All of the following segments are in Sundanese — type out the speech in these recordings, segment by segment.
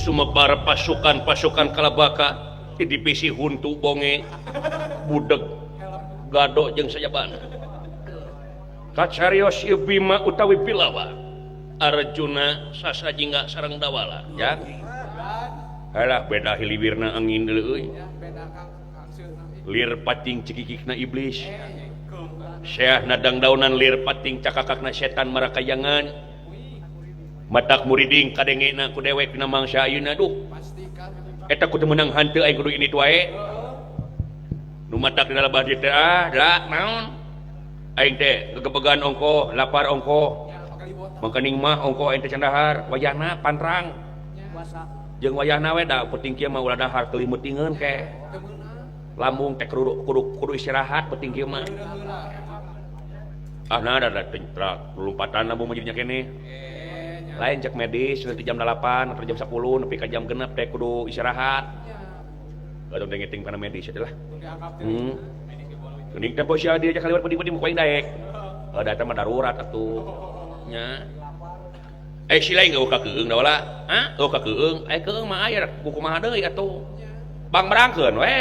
sumebar pasukan kalabaka di divisi huntu bonge budeg gado jeung sajabana kacarios ieu Bima utawi Pilawa Arjuna sasajingga sareng Dawala ya halah beda hiliwirna angin deuleu euy lir pating cikikikna iblis Syekh nadang daunan lir pating cakakakna setan marakayangan matak muriding kadengena ku dewek na mangsa ayeuna duh eta kudu menang hanteu aing kudu ini wae nu matak dina labah teh da naon aing teh gegebegan ongko lapar ongko mangkaning mah ongko aing teh candahar wayahna pantrang jeung wayahna we da penting kieu mah ulah dahar teu limutingeun ke lambung teh kudu istirahat penting kieu mah nah ada tentrak lompatan lambung mah jadinya kene lain cek medis nanti jam 8 atau jam 10 nepi ka jam genep teh kudu istirahat gadong dengeting kana medis atuh lah geuning tempo sia dia kaliwat pedi-pedi mu kuaing daek ada eta mah darurat atuh nya si lain geuh ka keung da wala geuh ka keung keung mah aya kumaha deui atuh bang berangkeun we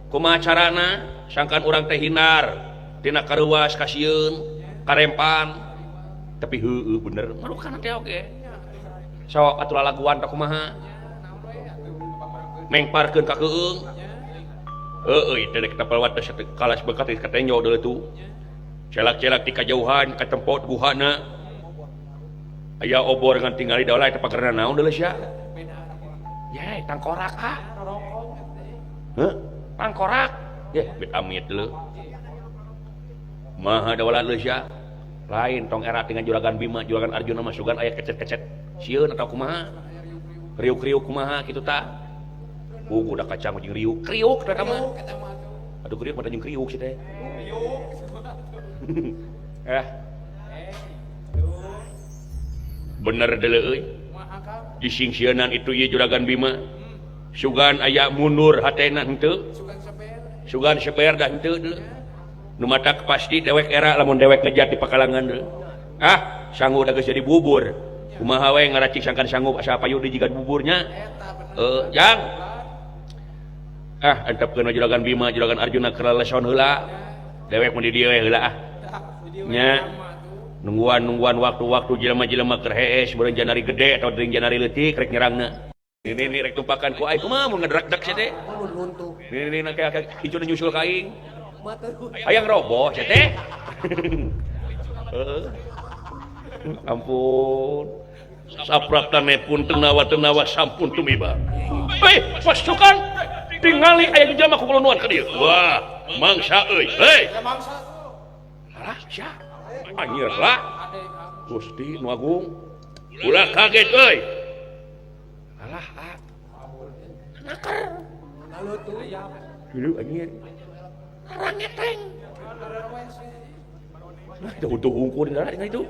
kumaha carana sangkan urang teh hindar tina karuas kasieun karempan tapi heueuh bener marukan teh oge sok atuh lalaguan teh kumaha mengparkeun ka keung heueuy teh kita pelawat teh kalas bekat ka teh nyo deuleu tuh celak-celak di kajauhan ka tempot guhana aya obor ngan tingali da ulah teh pagerna naon deuleu sia ye tangkorak tangkorak ye bet amit deuleu maha da ulah deuleu sia lain tong era dengan juragan Bima juragan Arjuna mah sugan aya kecet-kecet sieun atau kumaha kriuk-kriuk kumaha kitu tah udah kacang jeung riuk kriuk teh mah aduh kriuk mah jeung kriuk sih teh bener deuleu euy di singsieunan itu ieu juragan Bima sugan aya mundur hatena henteu sugan seber dah henteu nu matak pasti dewek era lamun dewek ngejat di pakalangan sanggup da geus jadi bubur kumaha we ngaracik sangkan sanggup asa payu di jigan buburnya jang antepkeun juragan Bima juragan Arjuna keur leleson heula dewek mun di dieu we heula nya nungguan waktu-waktu jelema-jelema keur hees beureun janari gede atau jeung janari leutik rek nyerangna ini rek tumpakan ku aing kumaha mun ngedrak-dak sia teh ini kayak hijau nyusul ka aing hayang roboh sia teh ampun sapratane pun tenawa sampun tumiba pasukan tingali aya jelema ku kuleunuan ka dieu wah mangsa euy alah sia anjir lah Gusti Nu Agung ulah kaget euy alah nakar dulu anjir rangeteng nah jauh-jauh hungkul dengan itu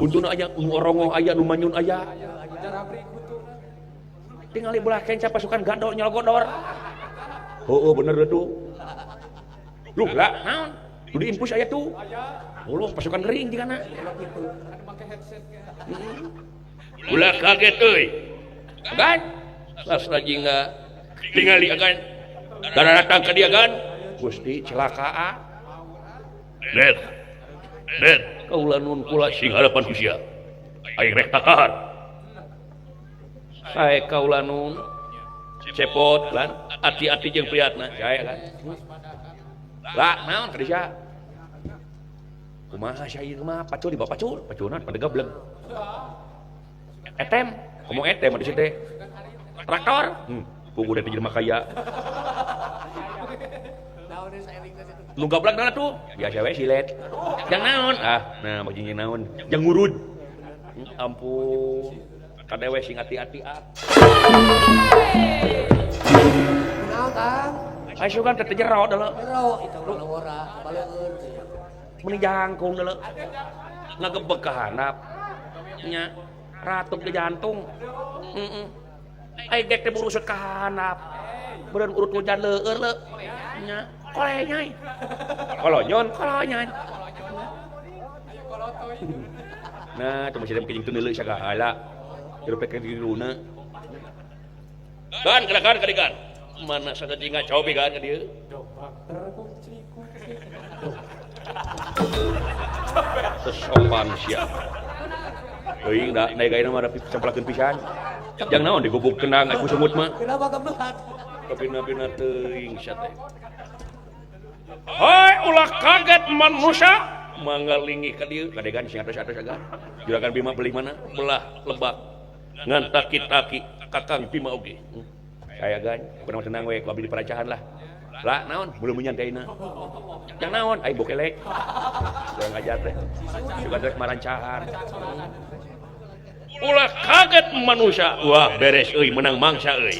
untuna aya ngorongoh aya nu manyun aya tinggal belah kenca pasukan gado nyolgodor bener tuh lu lah naon nu diinfus aya tuh lu pasukan gering jigana ulah kaget euy kan pas lagi enggak tingali agan dan datang ke dia kan Gusti celaka net kaulah nun kula sing harapan kusia aing rek takar sae kaulah nun cepot lan hati-hati jeung priatna saya kan lah naon ka dia kumaha sia ieu mah pacul di bapak pacul pacunan pada gableng etem ngomong etem di situ traktor pugu dari jelema kaya lu gablak naon tuh biasa we silet jang naon nah bajing naon jang ngurud ampun kadewe sing hati-hati naon tang aya sugan teh jero deuleu itu lawara baleueun meni jangkung deuleu ngagebeg ka handap nya ratup ke jantung dek teh buru usut ka handap beureun urut hujan leueur le nya koleh nyai kolonyon kolonyon nah teu masih dem kejing teu neuleuh sagala direpek di luna kan kadigan mana sangat ingat cobi kan ke dia sesopan siap euy da naik gaina mah camplakeun pisan jang naon digubuk kenang aku semut mah kenapa kebelat kapina-pina teuing sia teh hai ulah kaget manusia mangalingi ka dieu kadegan sing atos-atos agan juragan Bima beli mana belah lebak ngan taki-taki kakang Bima oge saya gan kurang senang we abdi di peracahan lah naon belum menyantaina yang naon ai bokelek kurang ajar teh juga teh marancahan ulah kaget manusia wah beres euy menang mangsa euy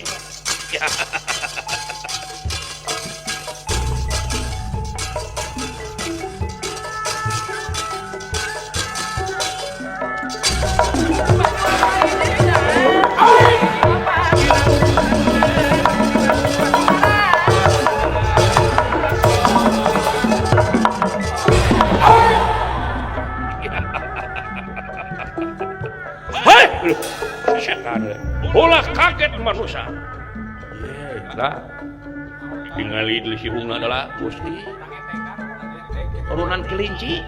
ulah kaget manusia lah tinggali di si bunga adalah gusti turunan kelinci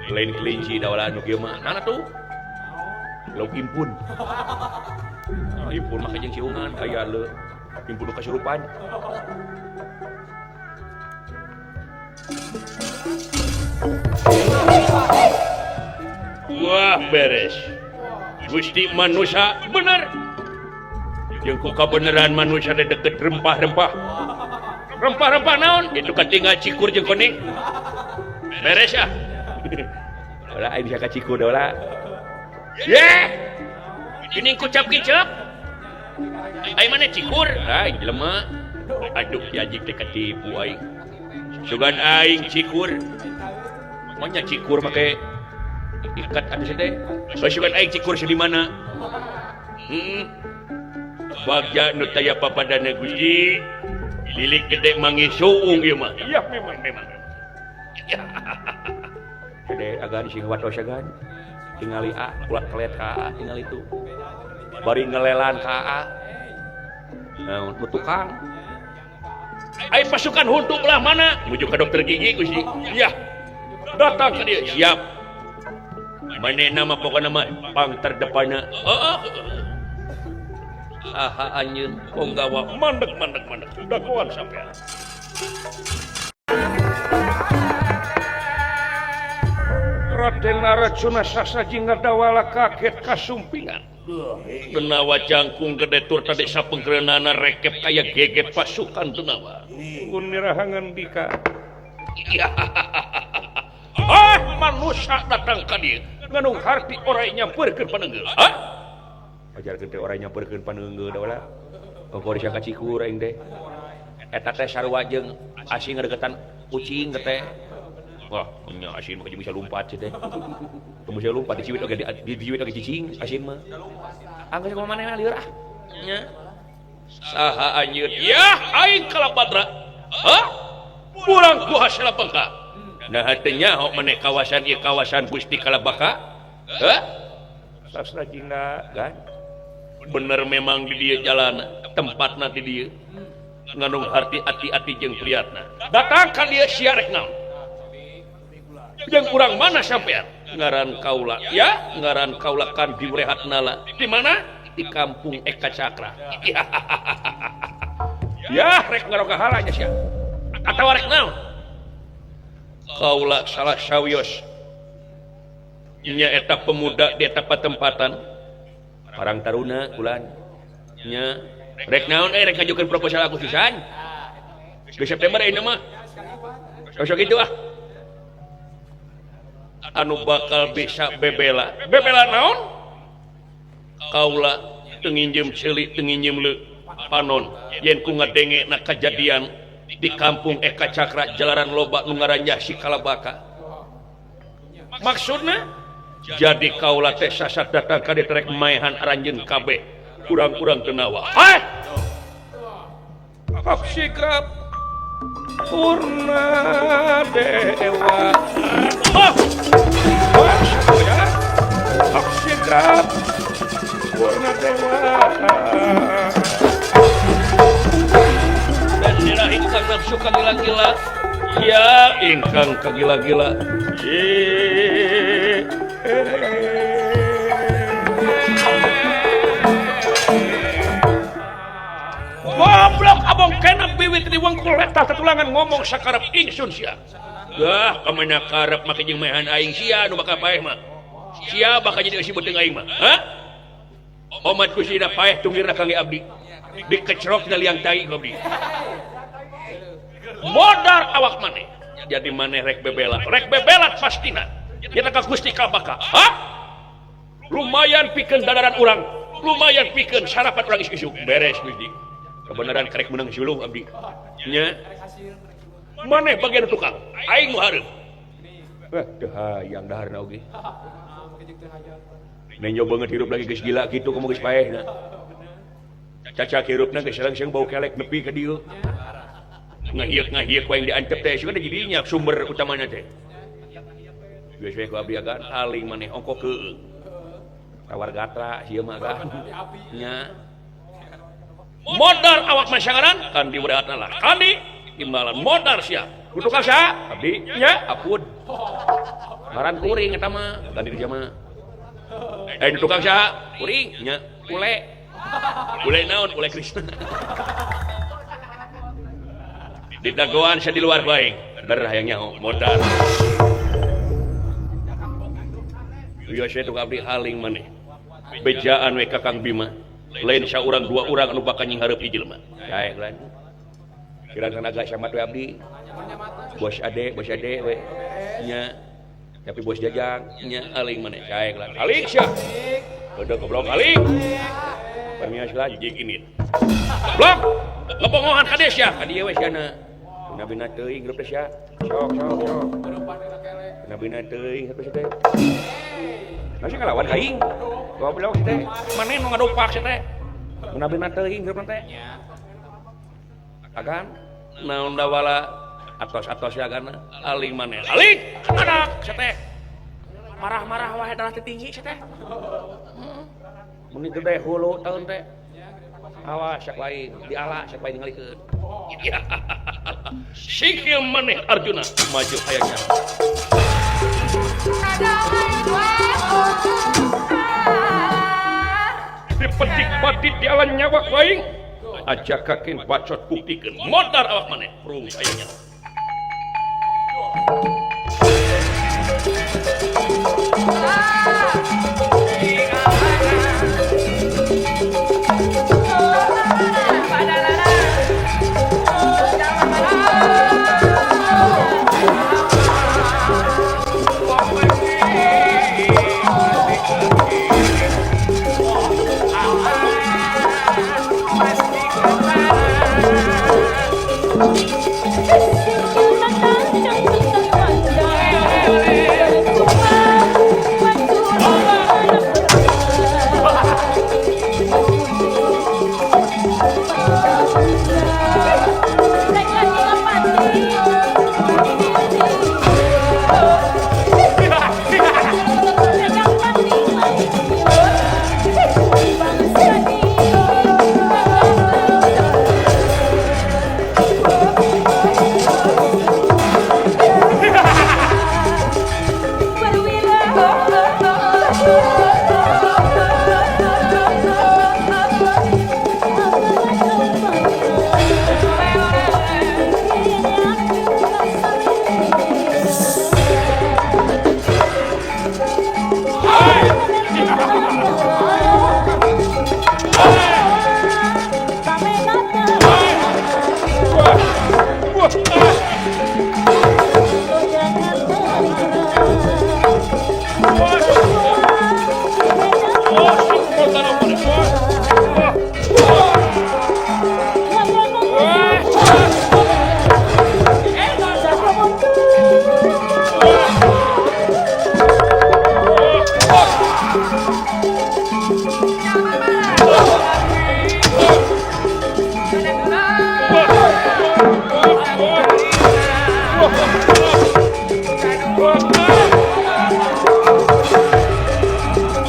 lain kelinci dawala anu kieu mah nana tuh lauk impun impun mah jeung si ungan aya le impun kasurupan wah beres Gusti manusia bener yang ku kabeneran manusia ada deket rempah-rempah naon itu katinggal cikur jeung kuning beres ya ulah aing bisa ka cikur da ulah ini ku cap kicap aing mana cikur ai jelema aduh diajik teh katipu aing sugan aing cikur monya cikur make ikat anu teh basukan aing cikur di mana bagja nu taya papadana Gusti lilik gede mangi suung ieu mah iya memang gede agan sing watos agan tingali ulah kelet ka tingali itu bari ngelelan ka naon tukang ai pasukan huntu belah mana menuju ke dokter gigi Gusti iya datang ke dia siap mana nama pokoknya nama pang terdepannya anjeun ponggawa mandek dakwaan sampean Raden Arjuna sasaji ngadawala kaget kasumpingan tenawa jangkung gede tur tadi sapengkeunana rekep kaya geget pasukan tenawa kunirahangan dika manusia datang ka dieu nganung harti orang nyamperkeun paneungeul ajarkeun teh orang nyamperkeun paneungeul da ulah engko disangka cikur aing teh eta teh sarua jeung asing ngadegetan kucing teh wah nya asin mah bisa lompat teh bisa lompat diciwit oge diciwit oge cicing asin mah anggeus ka manehna lieur nya saha anjeun yah aing kalabadra pulang ku hasil pangka nah hatinya hok meneh kawasan ieu kawasan Gusti Kalabaka sastra jingga kan bener memang di dieu jalan tempatna di dieu ngandung harti ati-ati jeung priatna datang ka dieu sia rek naon jeung urang mana sampean ngaran kaula ya ngaran kaula kan diurehatna di mana di kampung Eka Cakra ya rek ngaroga halanya sia atawa rek naon kaula salah sawios nya eta pemuda di eta patempatan parang taruna kulan nya rek naon rek ngajukeun proposal aku pisan di September ini mah sok itu anu bakal bisa bebela naon kaula teu nginjem ceuli teu nginjem leu panon yen ku ngadenge na kejadian di kampung Eka Cakra jalaran loba nu ngarannya si Kalabaka maksudna jadi kaula teh sasat datang ka dieu rek maehan aranjeun kabeh kurang-kurang tenawa hak sikrap purna dewa hak sikrap Purna Dewa. Dan sira ingkang nafsu kagila-gila. Ya, ingkang kagila-gila. Goblok abong kena biwit di wangkul eta tetulangan ngomong sakarep ingsun sia. Dah kamana karep make jeung mehan aing sia nu bakal paeh mah. Sia bakal jadi si beuteung aing mah. Hah? Omat ku sida paeh tunggirna kangge abdi. Dikecrokna liang tai abdi. Modar awak maneh. Jadi maneh rek bebelat pastina. Kita ka Gusti Kabaka. Hah? Lumayan pikeun dadaran urang. Lumayan pikeun sarapan urang isuk beres Gusti. Kebenaran karek menang suluh abdi nya maneh bagian tukang aing nu hareup teu hayang daharna oge nih nyoba ngehirup lagi geus gila kitu komo geus paehna cacak hirupna geus langsung bau kelek nepi ka dieu ngahiek wae diancep teh sugan jadi dinya sumber utamanya teh geus we ku abdi agan aling maneh ongko keung tawar gatra sieu mah kan nya modal awak masyangaran kan diwadahatna lah kandi imbalan modal sia kudu ka sa abdi nya apun ngaran kuring eta mah tadi di jama di tukang sa kuring nya ule naon ule Krishna di dagoan sa di luar bae ber hayang nyaho modal ieu saya tukang abdi haling maneh bejaan we ka Kang Bima lain saurang dua urang anu bakal nyinghareup di jelema. Kae lan. Kira-kira agak samat we abdi. Bos ade we. Nya. Tapi bos jajang nya aling maneh kae lan. Aling sia. Udah goblok aling. Permias lah jig ini. Blok. Ngebongohan kades ya. Ka dieu we siana. Nabina teuing grup teh sia. Sok. Nabina teuing hapus teh. Masih ngelawan aing. Goblok teh. Maneh nu ngadopak teh. Nabina teuing grup teh. Agan naon dawala atos-atos ya kana aling maneh. Aling anak teh. Marah-marah wae darah tinggi teh. Mun itu teh hulu taun teh. Awas sak lain diala sak lain ngalikeun. Sikil maneh Arjuna maju hayangnya. Dipetik batit di alam nyawa lain ajak kakin bacot buktikan modar awak maneh rung sayangnya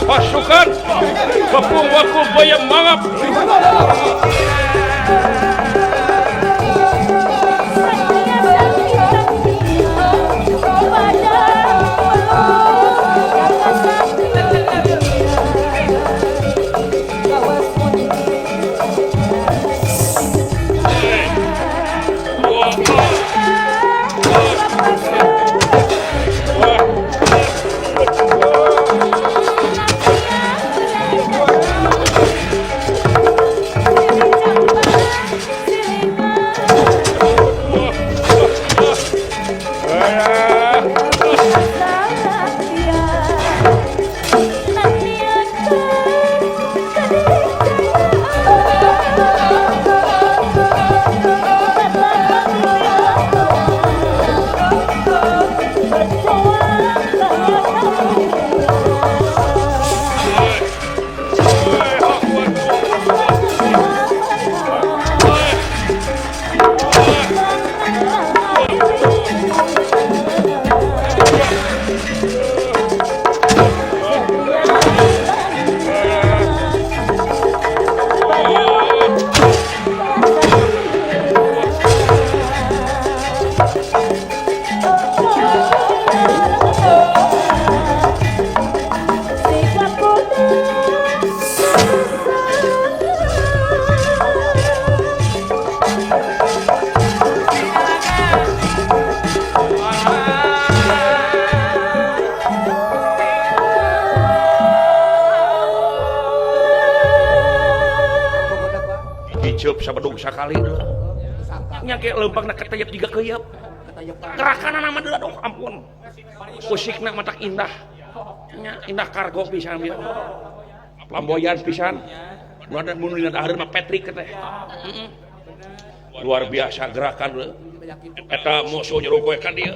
pasukan wakul bayam mangap. Hijab sabadung sakali deh. Nyake lempang nak ketayap juga keyap. Kerakanan nama deh dong ampun. Musikna matak indah. Nya indah kargo pisan dia. Flamboyan pisan. Ada mun dina dahar mah Patrick teh. Luar biasa gerakan deh. Eta musuh nyerukoekan dia.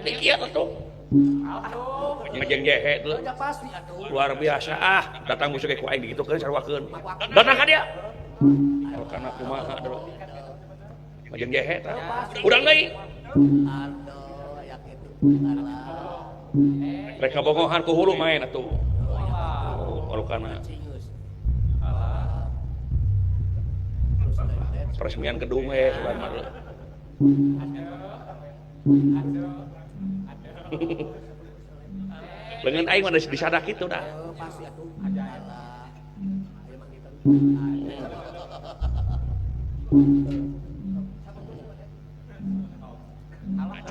Dikieu atuh. Ngejeng jehe deh. Luar biasa datang musuh ku aing digitukeun sarwakeun. Datang ka dia. Karena kumaha dulu majeng jehe tah urang deui mereka bogohan ku hulu main atuh kalau kana peresmian gedung selamat lengan aing mah disadak kitu dah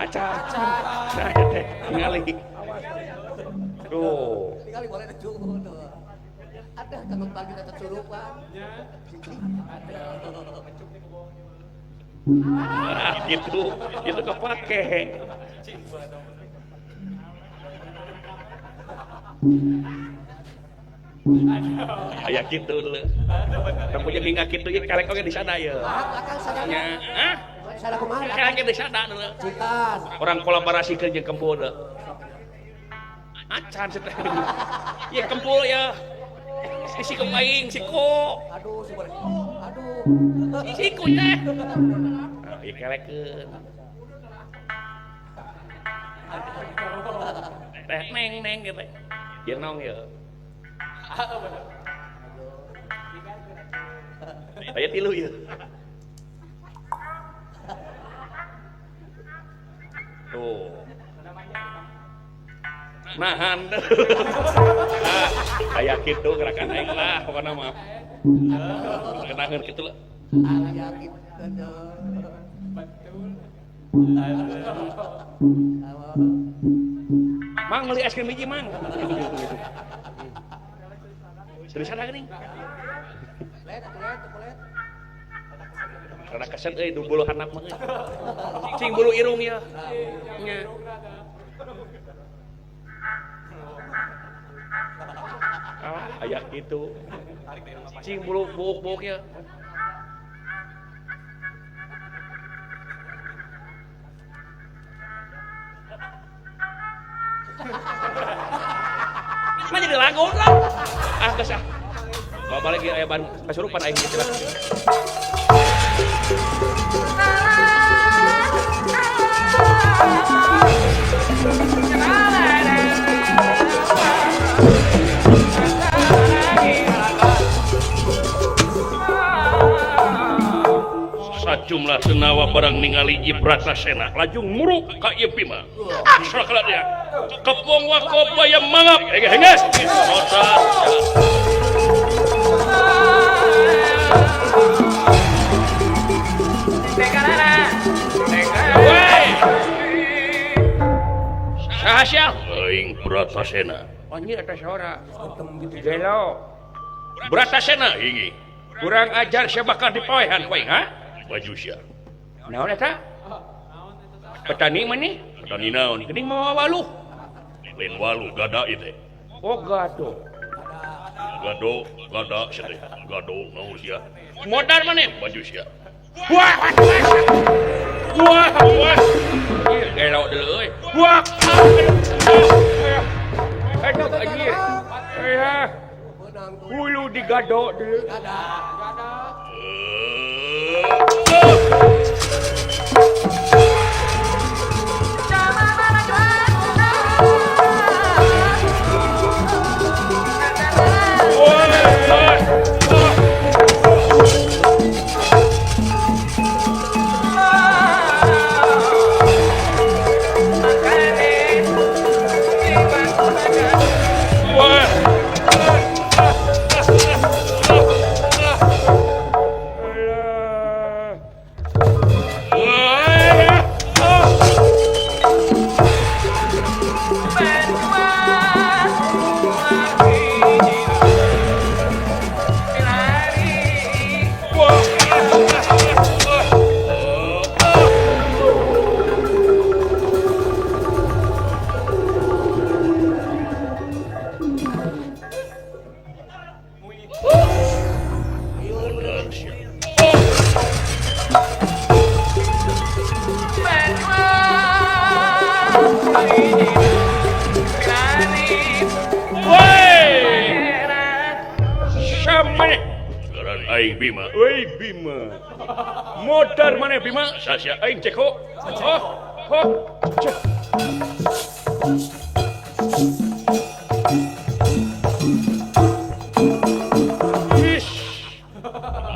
aca saya teh ningali tuh ningali boleh dicungun ada kanggo bagi kita curupan itu kepake aya kitu leuh tong punya hingga kitu ye kalek oge disada ye nya sada kumaha kalek disada leuh orang kolaborasikeun jeung Kempul leuh acan teh ye Kempul ya si kemaing siko aduh si boleh aduh siku teh ye kalekeun teh neng gitu ye nong ye aya tilu ya tuh nahan aya kitu gerakan aing lah pokona mah kenaheun kitu lah aya kitu mang meuli es krim hiji mang serius ada geuning rada keset euy du bulu handap mah cing bulu irung ya nya aya kitu cing bulu buuk-buuk ya mah jadi lagu lah geus bawa lagi aya ban kasurupan aing gitu lah Ayeuna senawa barang ningali Ibratasena lajung muruk ka ieu Bima. Sakala dia. Kepong wakop bayam mangap. Henges. Sahasya aing Bratasena. Anjir eta saora. Gelo. Bratasena hingi. Kurang ajar sia bakal dipoehan koe, ha? Baju sia. Naon eta? Petani mani? Petani naon? Geuning mawa waluh. Lain waluh gada ieu teh. Oh, gado. Gada sia teh. Gado naon sia? Modar mani? Baju sia. Wah. Gelo deuleu euy. Wah. Aduh anjir. Ya. Hulu digado dulu. Aing Bima. Woi Bima. Modar mana Bima? Sasya aing cek ho. Ho. Cek. Ish.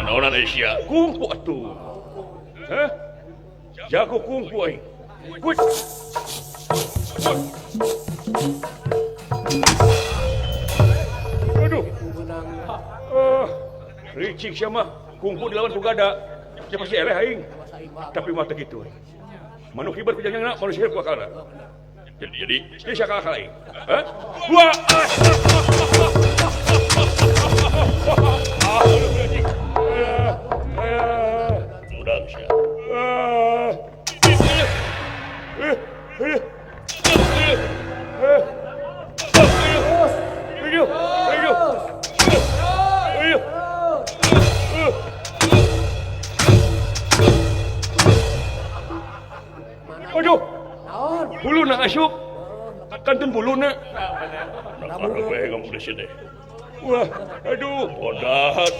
Naonan Asia. Kungfu atuh. Hah? Jago kungfu aing. Wut. Aduh. Ricik siapa? Kungfu dilawan Tugada. Dia pasti eleh aing. Tapi mah teh kitu. Manuk hibar kujangna manusia ku akalna. Jadi dia sakal aing. Hah? Wah. Mudah sia. Aduh, buluna asup, kantun buluna. Nakar apa yang kamu desi deh? Wah, aduh, bodat.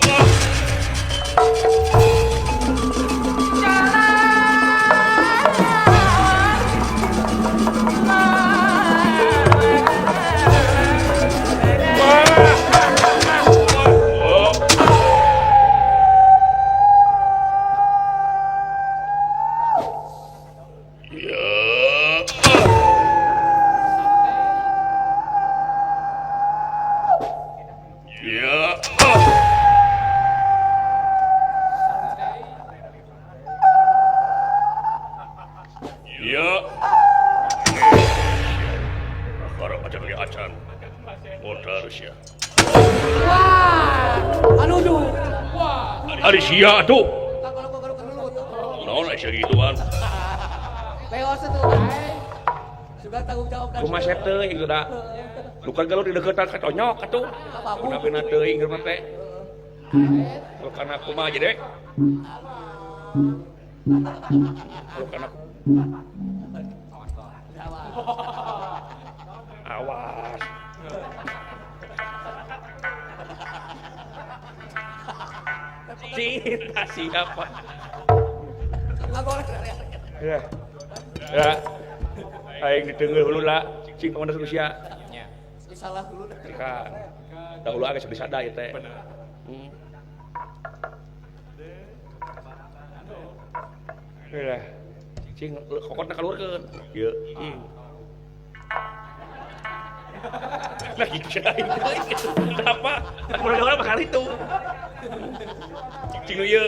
Hari sia tuh. Naon aya gituan. Beos tuh, sudah tanggung jawab kan. Kumaha set teuing da. Lukan galur di deukeutan ka tonyok atuh. Kunapina teuing keur teh. Kana kumaha aja dek. Kana awas. Cinta siapa? Ya. Ya. Aing ditengeul hulu lah, cing komandan Rusia. Nya. Salah dulu dah. Kan. Dahulu agak bisa sada ieu teh. Bener. Lah. Cing kokotna kaluarkeun. Ieu. Nah gitu sih aing. Kenapa? Mulai-mulai bakal itu. Cing ieu.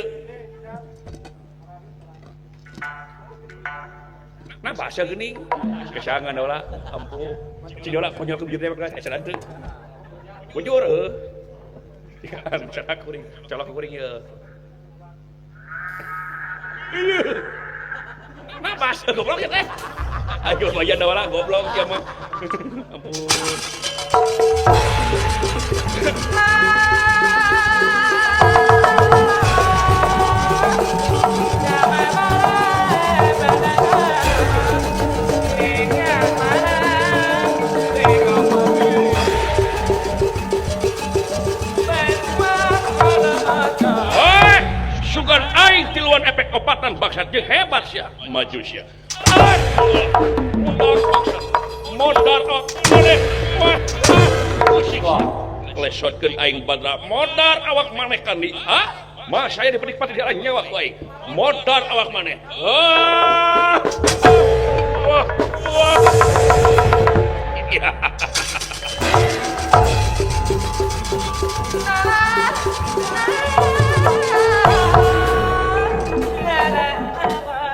Nah bahasa geuning. Kesangan heula. Ampun. Cing heula konyol ke bibir teh mah asa teu. Bujur heuh. Kan cara kuring, colok kuring ieu. Nah bahasa goblok ya teh. Ayo bayan heula goblok ya mah. Ampun. Sugan aing tiluan efek opatan baksat jeung hebat sia maju sia. Modar maneh musik lesotkeun aing badra modar awak maneh kan di mah saya dipenikmati di aing nyawa ku aing modar awak maneh wah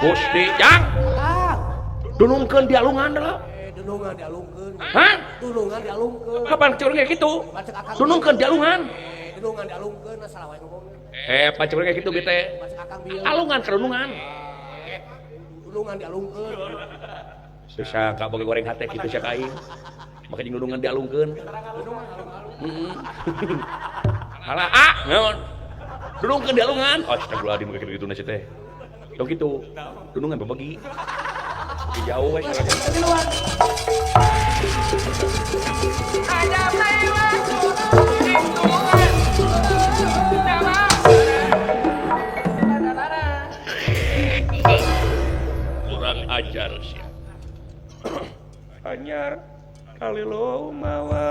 Gusti Jang dunungkeun dialungan lah Dunungan dialungkeun. hah? Dunungan dialungkeun. Kapan curang kayak gitu? Dunungkeun dialungan Dunungan dialungkeun salah wae ngomongna. Pacurang kayak gitu bete Masih Akang bieu. alungan kerunungan Dunungan dialungkeun. susah kak boga goreng hate gitu sia ka aing makanya dunungan dialungkeun halah naon dunungkeun dialungan astagfirullahaladzim kayak gitu na teh tong kitu dunungan babagi di jauh we kurang ajar sih anyar kali lo mawa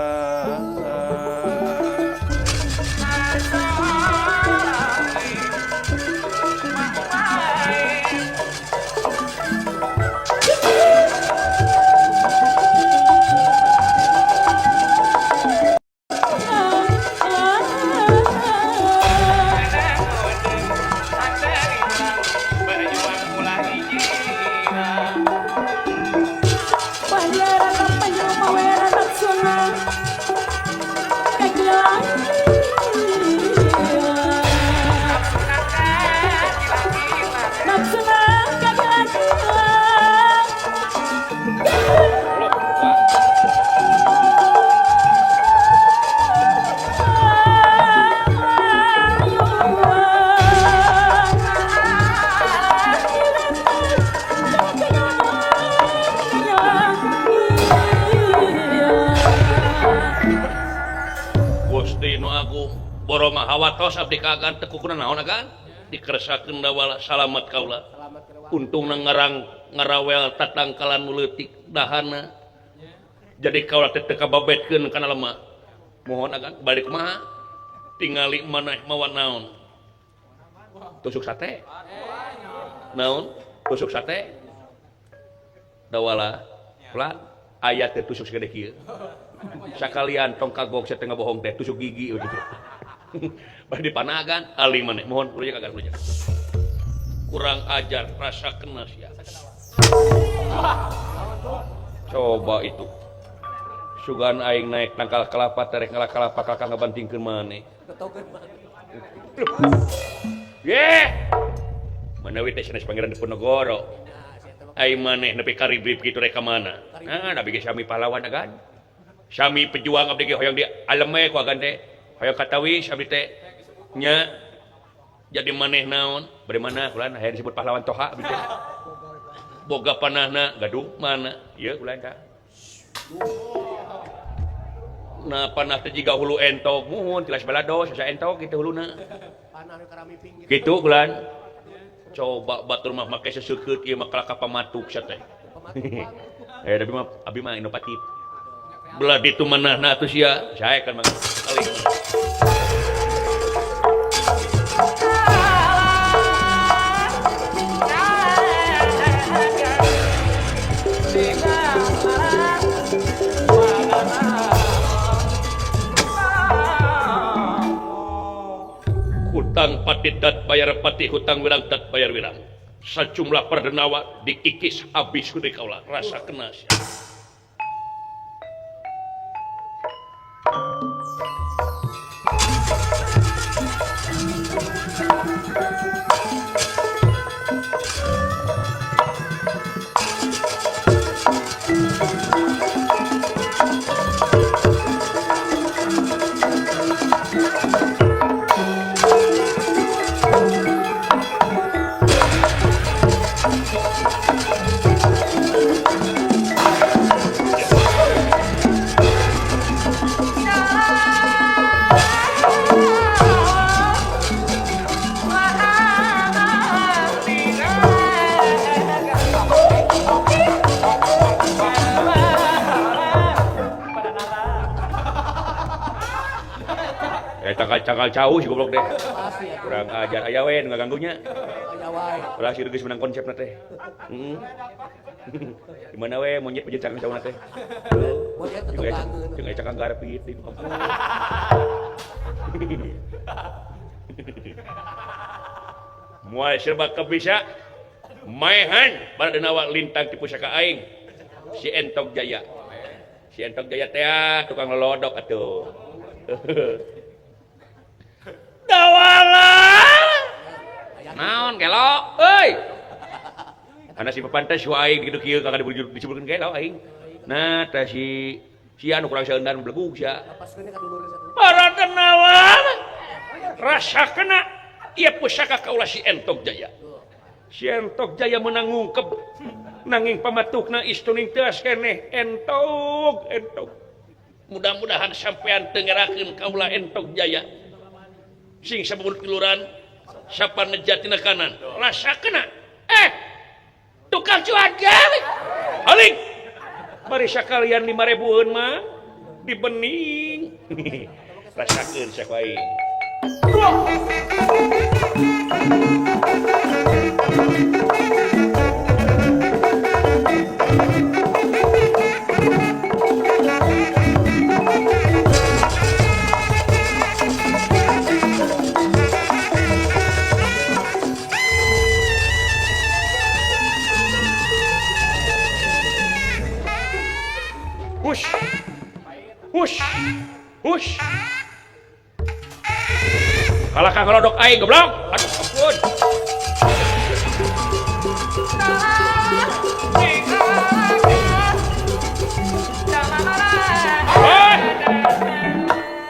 Boroma hawatos abdi kagan tekukuna naon agan dikeresakeun dawala salamet kaula untungna ngarawel tatangkalan nu leutik dahana jadi kaula teh teu kababetkeun kana lemah mohon agan balik kumaha tingali maneh mawa naon tusuk sate naon tusuk sate dawala ulah aya teh tusuk segede kieu sakalian tong kagok setengah bohong teh tusuk gigi gitu bari dipanagan ali maneh mohon ulah kagak ulah kurang ajar rasa kena sia coba itu sugan aing naik tangkal kelapa terek ngalak kelapa kakak ngabantingkeun maneh Ketokeun mah. ye manawi teh sanes pangeran Diponegoro aing maneh nepi ka ribrib kitu rek ka mana nabi ge sami pahlawan agan sami pejuang abdi ge hoyong di aleme ku agan teh hoyong katawi abdi teh nya jadi maneh naon bari mana kulan aya disebut pahlawan toha abdi teh boga panahna gaduh mana ieu kulan ka nah panah teh jiga hulu entok muhun tilas balado sasa entok kitu huluna Panah nu karami pinggir. kitu kulan coba batur mah make seseukeut ieu mah kalaka pamatuk sia teh abi mah inovatif belah ditu manahna atuh sia sae kan mah kali pati dat bayar pati hutang wirang dat bayar wirang sejumlah perdenawa dikikis habis kudu kaula rasa kena sia. Cakal jauh si goblok deh. Pasti ya. Kurang ajar aya we nu ngaganggunya. Aya wae. Ulah si geus menang konsepna teh. Di mana we monyet pejet cakal jauh teh. Monyet tetep kangen. Jeung aya cakal garpit di kampung. Moal serba kebisa maehan Baradenawa lintang ti pusaka aing si Entok Jaya. Si Entok Jaya teh tukang lolodok atuh. Dawala naon kelo euy kana si papantes su aing kitu kieu kagak disebutkeun kelo aing nah teh si anu kurang saeunan blegug sia Lepaskeun ka dulur satu. Baradenawa rasakeuna ieu pusaka kaula si Entok Jaya. Si Entok Jaya meunang ngungkep nanging pamatukna istuning teas keneh entok. Mudah-mudahan sampean teu ngerakeun kaula Entok Jaya. Sing sabun kiluran sapan nejatina kanan rasakeuna tukang cuaga alik bari sakalian 5.000-eun mah dibening rasakeun sak wae. Hush. Kalah kang ngelodok aing goblok. Aduh ampun.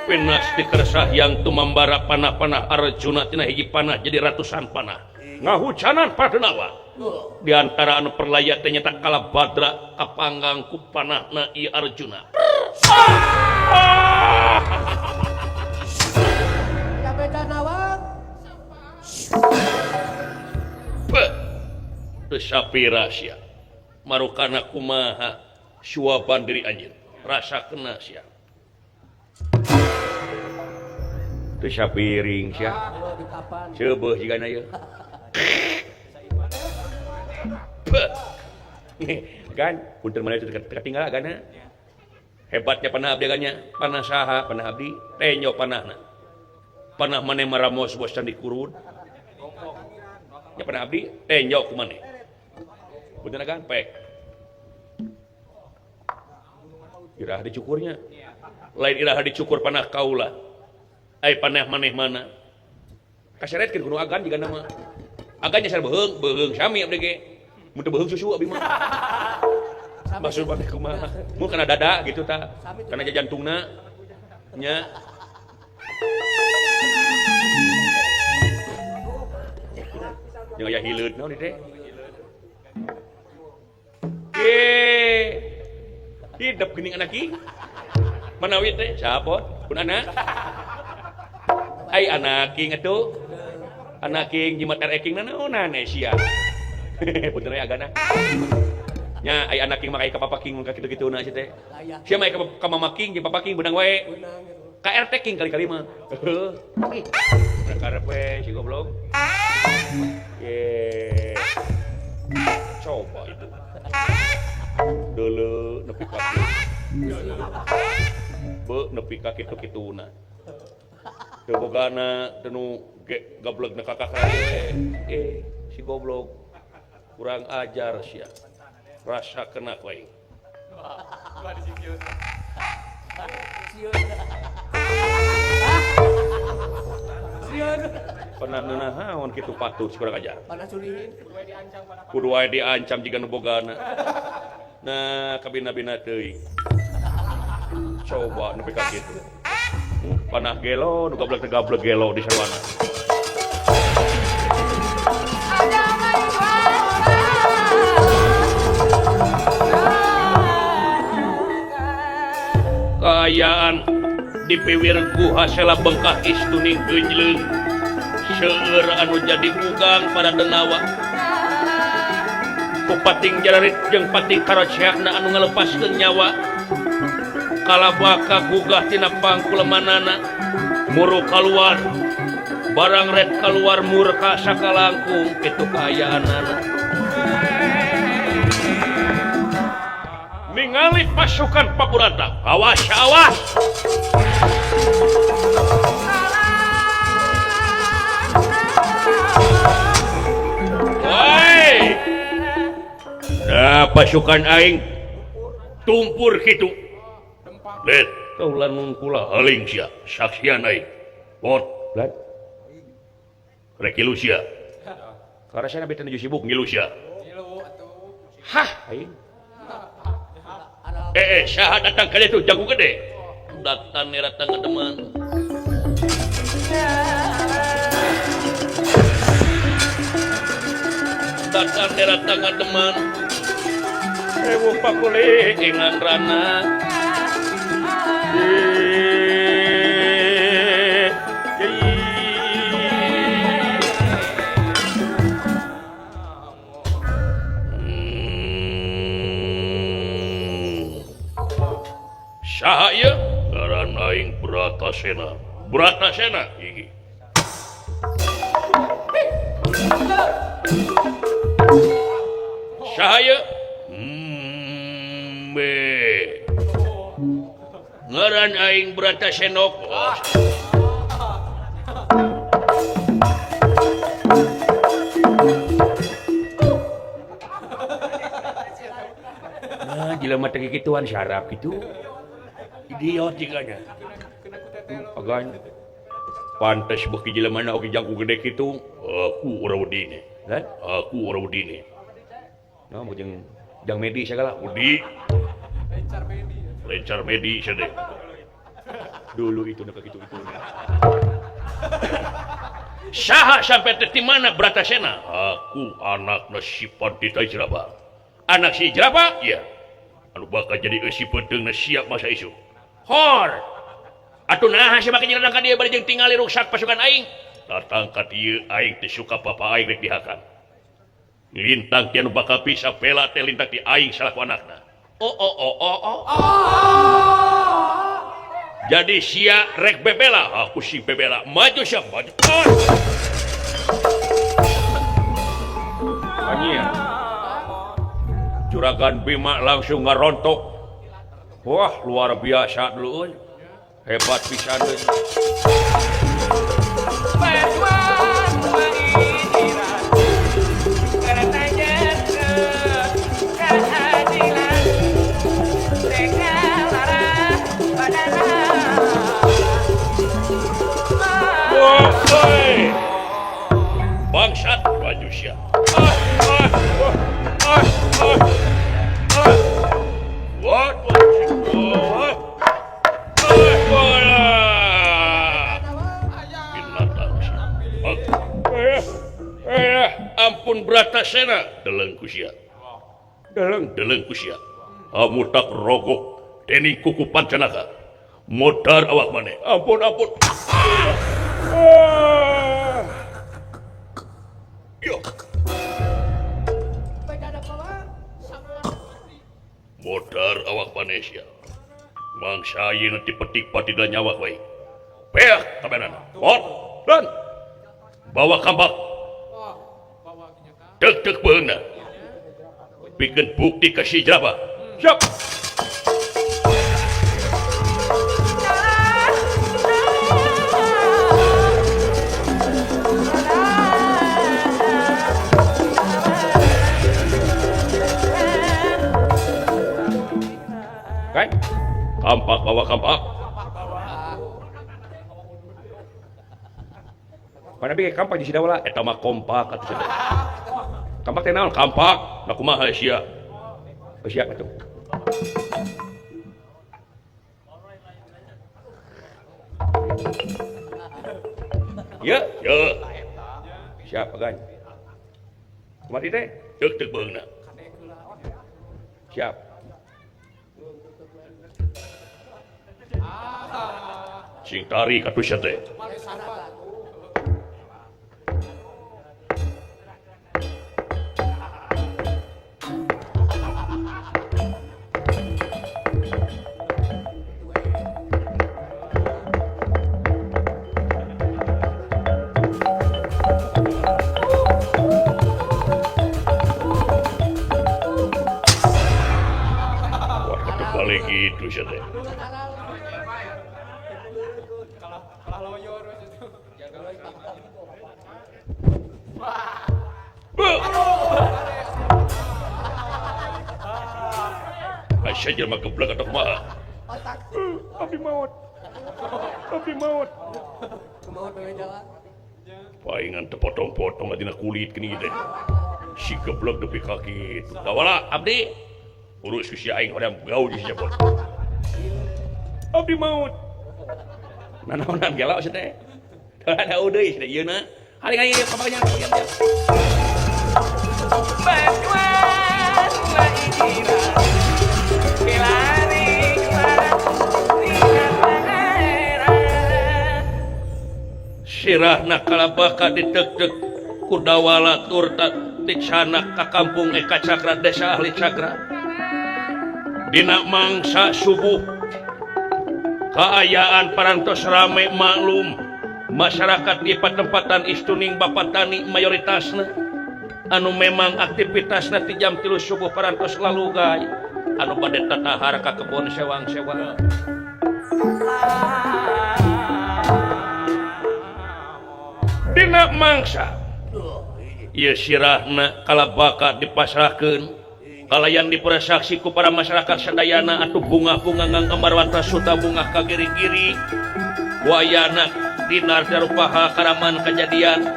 Penas dikersah yang tumambara panah-panah Arjuna tina hiji panah jadi ratusan panah. Ngahujanan Baradenawa. Di antara anu perlaya teh nyata Kalabadra kapanggang ku panahna ieu Arjuna. Ya beda nawang. Teu sapira sia. Marukana kumaha suapan diri anjeun. Rasakeuna sia. Teu sapiring sia. Di kapan? Ceubeuh jigana ieu. Kan punten mana itu tinggal agana. Hebatnya panah abdi aganya, panah saha, panah abdi, tenyo panahna. Panah maneh maramos bos candi kurun. Ya panah abdi, tenyo ku maneh. Punten agan pek. Irah dicukurnya. Lain irah dicukur panah kaula. Ai panah maneh mana? Kasaretkeun kudu agan jiga nama. Aganya sar beheung sami abdi ge. Mun teu beheung susu abdi mah. Maksud pakai kumaha? Mun kana dada gitu ta. Kana jantungna nya. Jeung aya hileud naon teh? Hidup geuning anak ieu. Manawi teh saha pun anak. Ai anak king atuh. Anak king jimat eking naonan sia. Punten aya agana. Nya ai anak king makai ka papa king ka kitu-kituna sia teh. Sia mah ka mama king jeung papa king beunang wae. Ka RT king kali-kali mah. Heuh. Karep we si goblok. Coba itu. Deuleu nepi ka nepi ka kitu-kituna. Teu bogana teu Goblok na kakak si goblok kurang ajar sia rasa kena koing pernah naon kitu patut kurang ajar Panas sulihin. kudu wae diancam jika nu bogana nah kabina-bina teuing coba nepi ka kitu panah gelo nu goblok gelo di sarwana kaayaan di piwir guha sela bengkah istuning geunjleung seueur anu jadi ugang pada denawa ku pating jalarit jeung pating karoceakna anu ngalepaskeun nyawa kalabaka gugah tina pangkulemanana muru kaluar barang red keluar murka sakalangkung kitu kaayaanana ningali pasukan paburata awas awas woi nah pasukan aing tumpur kitu let kaulah nungkula haling sia saksian aing pot let rek ilu sia karasana beta nuju sibuk ngilu sia hah aing saha datang kali itu jago gede datang nih datang ke teman datang nih datang ke teman pakule ingan rana sahaya ngaran aing Bratasena iki sahaya ngaran aing Bratasenok nah jelema teh kituan syaraf gitu idiot jiganya agan pantes beuki jelemana oge jangku gede kitu aku urawdine kan aku urawdine nah jeung jang medi segala udi lencar medi sade dulu itu nak kitu saha sampai teh mana Bratasena aku anakna si Pandita Ijraba anak si Ijraba iya anu bakal jadi eusi pedeungna siap masa isu hor atuh naha sia make nyerang ka dieu bari jeung tingali rusak pasukan aing datang ka dieu aing teh suka papa aing rek dihakan lintang teh anu bakal bisa bela teh lintang ti aing salaku anakna jadi sia rek bebela aku si bebela maju sia maju anyia Juragan Bima langsung ngarontok wah luar biasa dulu hebat pisan deui bangsat manusia ampun Bratasena deleng kusia deleng kusia amutak rogok dening kuku pancanaka modar awak maneh ampun yo modar awak maneh sia mangsa ieu dipetik patida nyawa wae peak tabenana pot dan bawa kambak deg beuna bikin bukti ke si Ijraba siap kan kampak bawa kampak mana bikin kampak di Sidawala eta mah kompak atuh cenah kampak teh naon kampak nah kumaha sia sia atuh ya siapa kan kemari teh deg beungna siap sing tari katusya teh gitu sih teh. Aisyah jelma geblek atau mah. Abdi maut. Kemauan beda. Paingan tepotong-potong adina kulit gini teh. Si geblek depi kaki itu. Dawala abdi urus ku si aing hodam gaul di siapa. Abdi maut. Nanaonan gelak sih teh. Ada udeui teh ieu na. Hari papanya sirahna kalabaka ditek-tek kudawala tur tiksana ka kampung Eka Cakra desa ahli Cakra dina mangsa subuh kaayaan parantos rame maklum masyarakat di patempatan istuning bapak tani mayoritasna anu memang aktivitasna ti jam 3 subuh parantos lalugay anu bade tatahar ka kebon sewang-sewang dina mangsa ieu sirahna kalabaka dipasrahkeun kalayan dipersaksi ku para masyarakat sadayana atuh bunga-bunga nganggambar suta bunga ka giri-giri wayana dinar darupaha karaman kejadian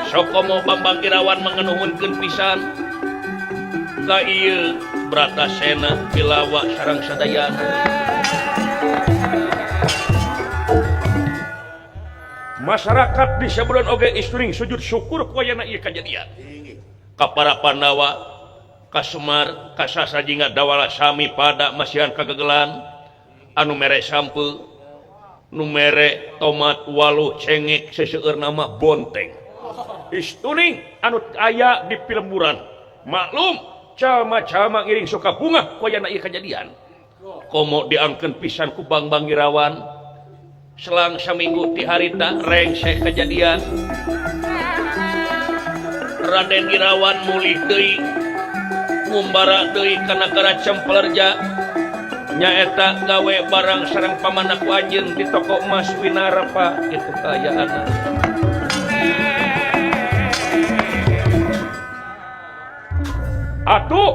Sokomo Bambang Irawan mengenuhunkeun pisan ka ieu Bratasena Bilawa sareng sadayana masyarakat di sabulan oge isturing sujud syukur ku ayana ieu kajadian ka para Pandawa ka Semar ka sasajinga dawala sami pada masihan kagegelan anu mere sampeu nu mere tomat waluh cengek seseueur nama bonteng isturing anu aya di Pilemburan maklum calma-calma ngiring suka bunga ku ayana ieu kajadian komo diangkeun pisan ku Bambang Irawan selang saminggu ti harita rengse kejadian Raden Irawan mulih deui ngumbara deui ka nagara Cemplerja nyaeta gawe barang sareng pamanak wajeng di toko emas Winarapa itu kayaana atuh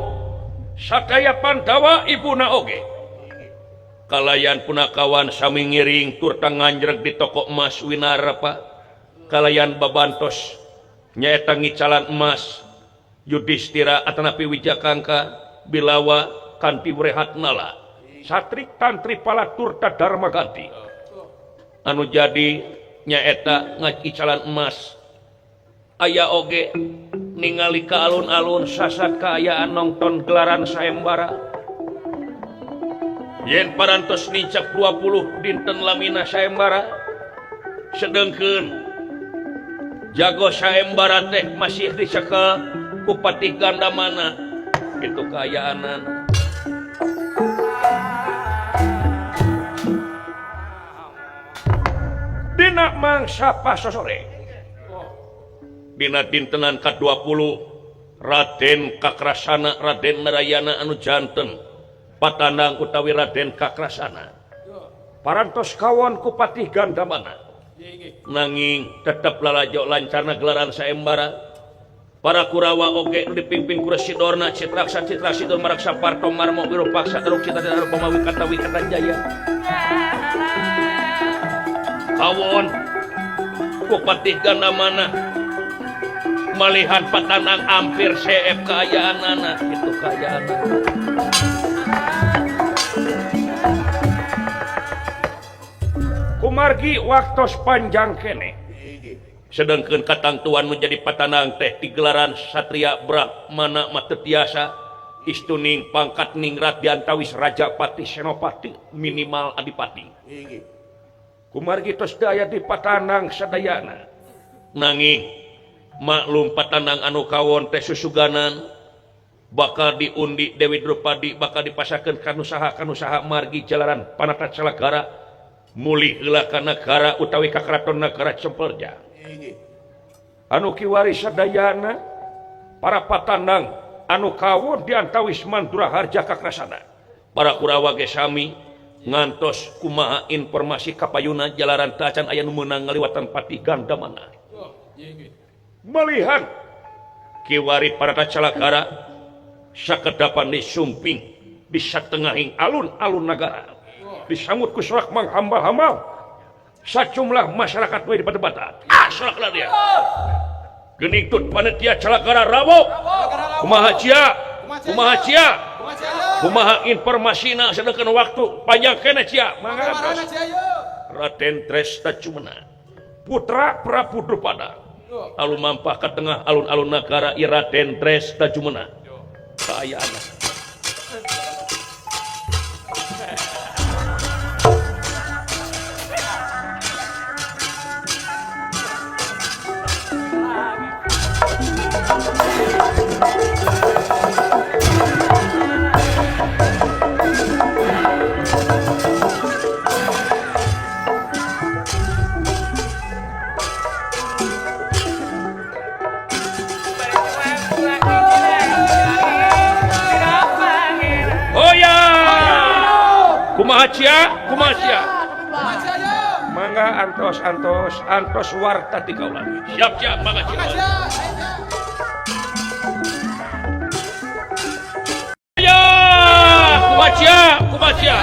sakaya Pandawa ibuna oge kalayan punakawan sami ngiring tur tanganjreg di toko emas Winarapa kalayan babantos nyaeta ngicalan emas Yudhistira Atanapi Wijakangka Bilawa kanti wrehatnala satrik tantri pala turta Dharma ganti anu jadi nyaeta ngacicalan emas aya oge ningali ka alun-alun sasat kaayaan nongton gelaran sayembara yen parantos nincak 20 dinten lamina sayembara sedengkeun jago sayembara teh masih dicekel ku Patih Gandamana itu kaayaanan dina mangsa pasosore dina dintenan ka-20 Raden Kakrasana Raden Narayana anu janten patandang utawi Raden Kakrasana parantos kawon ku Patih Gandamana nanging tetep lalajo lancarna gelaran sayembara para Kurawa oge dipimpin ku Sidorna Citra Sidor Maraksa Parto Marmo Wirupaksa Daruk Cita dan Pamawi Kata Wikata Jaya Awon ku patih gana mana malihan patanang hampir CF kayaanana itu kayaan kumargi waktu panjang kene sedangkan katang tuan menjadi patanang teh di gelaran Satria Brahmana Matetiasa istuning pangkat ningrat diantawis Raja Pati Senopati minimal Adipati kumargi tos daya di patanang sadayana nanging maklum patanang anu kawon teh susuganan bakal diundi Dewi Drupadi bakal dipasahkan kanusaha margi jalaran panata calagara mulih heula ka negara utawi ka karaton negara Cempelja anu kiwari sadayana para patanang anu kawon diantawis Mandura Harja kakrasana para Kurawa ge sami ngantos kumaha informasi kapayuna jalaran tacan aya nu meunang ngaliwatan pati gandamana melihat kiwari para calakara sakedapan disumping di satengahing alun-alun negara disambut ku sorak manghambal-hambal sacumlah masyarakat we di bata-bata soraklah dia geuning tut panitia calakara Rabo kumaha cia kumaha informasina sedengkeun waktu panjang kene cia mangga Raden Trestajumena putra Prabu Drupada alun mampah ke tengah alun-alun negara Raden Trestajumena kaayana kumaha cia mangga antos warta ti kaulan siap mangga cia ya kumaha cia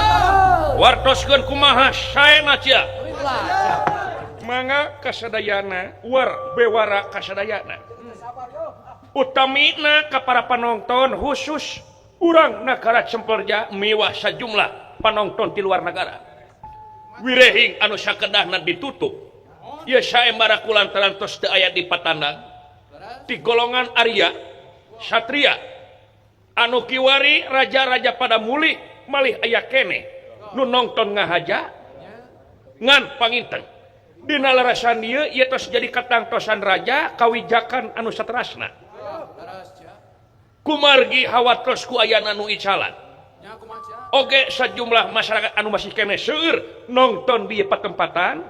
wartoskeun kumaha saena cia mangga kasadayana war bewara kasadayana utamina ka para penonton khusus urang negara Cempelja miwah sajumlah panonton di luar negara wirehing anu sakedahna ditutup ieu saembara kulantaran tos teu aya di patanang di golongan Arya Satria anu kiwari raja-raja pada mulih malih aya kene nu nongton ngahaja ngan panginten dina larasan ieu ieu tos jadi katangtosan raja kawijakan anu saterasna kumargi hawatos ku ayana nu icalan oge sajumlah masyarakat anu masih kene seueur nongton di patempatan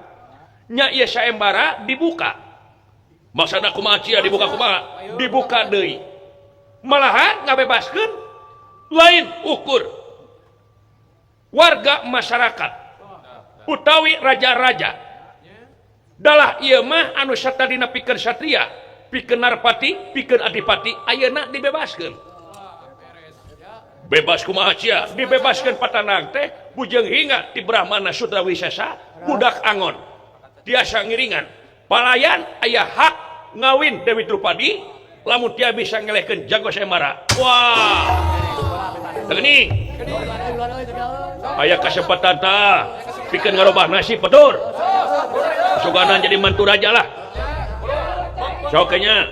nya ieu saembara dibuka maksudna kumaha cia dibuka kumaha dibuka deui malahan ngabebaskeun lain ukur warga masyarakat utawi raja-raja dalah ieu mah anu satadina pikeun satria pikeun narpati pikeun adipati ayeuna dibebaskeun bebas kumaha cia dibebaskeun patanang teh bujeng hingga ti Brahmana Sudrawisesa budak angon tiasa ngiringan palayan aya hak ngawin Dewi Drupadi lamun dia bisa ngelehkeun jago saembara wah teuning aya kasempatan tah pikeun ngarobah nasib betul sugana jadi mantu raja lah sokenya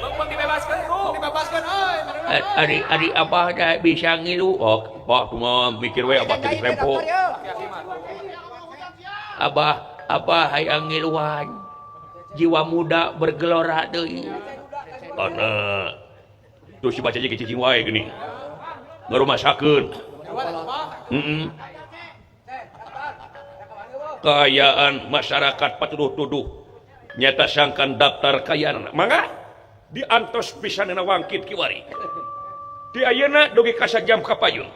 Ari abah dah bisa ngilu pak cuma mikir we abah jadi rempo abah hayang ngiluan jiwa muda bergelora deui karena tuh si baca jadi cicing wae gini ngarumasakeun kekayaan masyarakat patuduh-tuduh nyata sangkan daftar kayaan mangga diantos pisanana wangkit kiwari di ayeuna dugi kasajam kapayun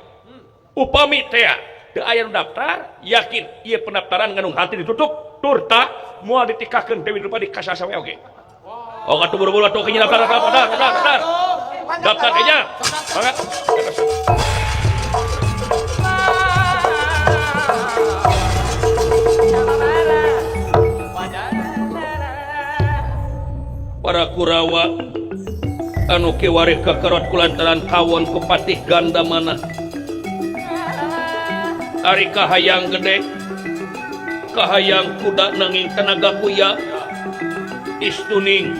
upami teh teu aya daftar yakin ieu pendaftaran nganu hati ditutup turta moal ditikakeun Dewi Drupadi kasasa we oge Oh, katu buru-buru atuh kayaknya daftar. Daftar aja. Mangga. Para Kurawa anu kiwari kekerot kulantaran kawon kupatih ganda mana ari kahayang gede kahayang kuda nanging tenaga kuya istuning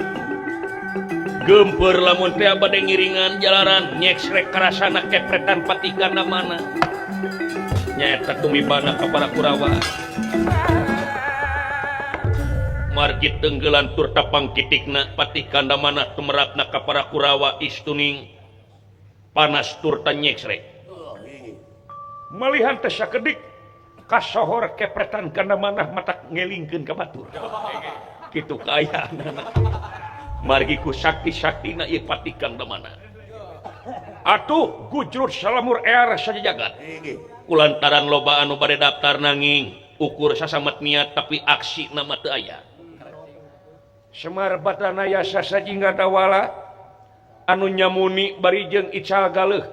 gempeur lamun teh bade ngiringan jalaran nyeksrek karasana kepretan patih ganda mana nyaeta tumibana ka para Kurawa margi tenggelan tur tapang kitikna patih ganda mana tumerakna ka para Kurawa istuning panas tur tanyeksrek malihan teh sakedik kasohor kepretan ganda mana mata ngelingkeun ka batur kitu kaayana margi ku sakti-saktina ieu patih ganda mana atuh gujrut salamur ear sajagat kulantaran loba anu bade daftar nanging ukur sasamet niat tapi aksi nama teu aya Semar Badanaya sasajingga dawala anu nyamuni bari jeung ical galeuh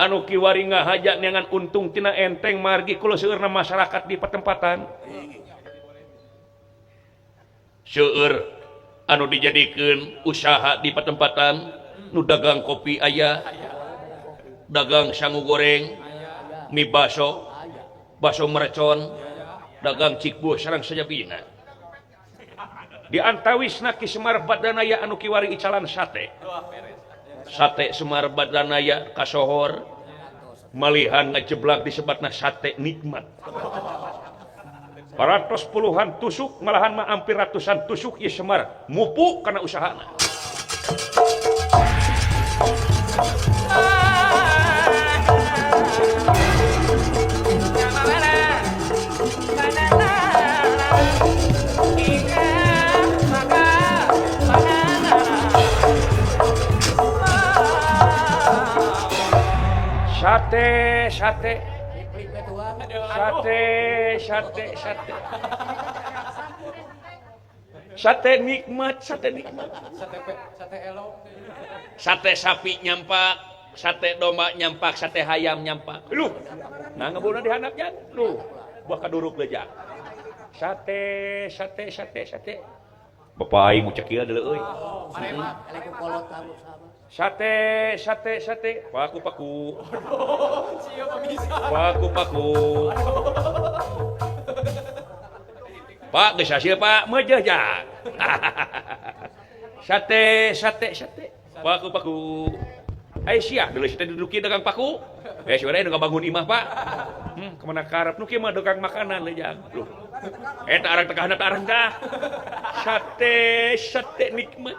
anu kiwari ngahaja neangan untung tina enteng margi kula seueurna masyarakat di patempatan seueur anu dijadikeun usaha di patempatan nu dagang kopi aya dagang sangu goreng mie baso mercon dagang cikbuh sareng sajabina di antawisna Ki Semar Badanaya anu kiwari icalan sate Semar Badanaya kasohor malihan ngajeblak disebatna sate nikmat paratos puluhan tusuk malahan mah hampir ratusan tusuk ieu Semar mupu kana usahana sate nikmat sate sapi nyampak sate domba nyampak sate hayam nyampak lu nah ngebunuh dihandap jan lu buah kaduruk leja sate bapak aing mucak ieu deuleu euy sate paku Pak geus hasil Pak meujeuh jak sate paku ai sia deuleu kita duduki dagang paku sore nu bangun imah Pak kemana karep nu kieu mah dagang makanan leujang loh eta arang tekahna arang dah sate nikmat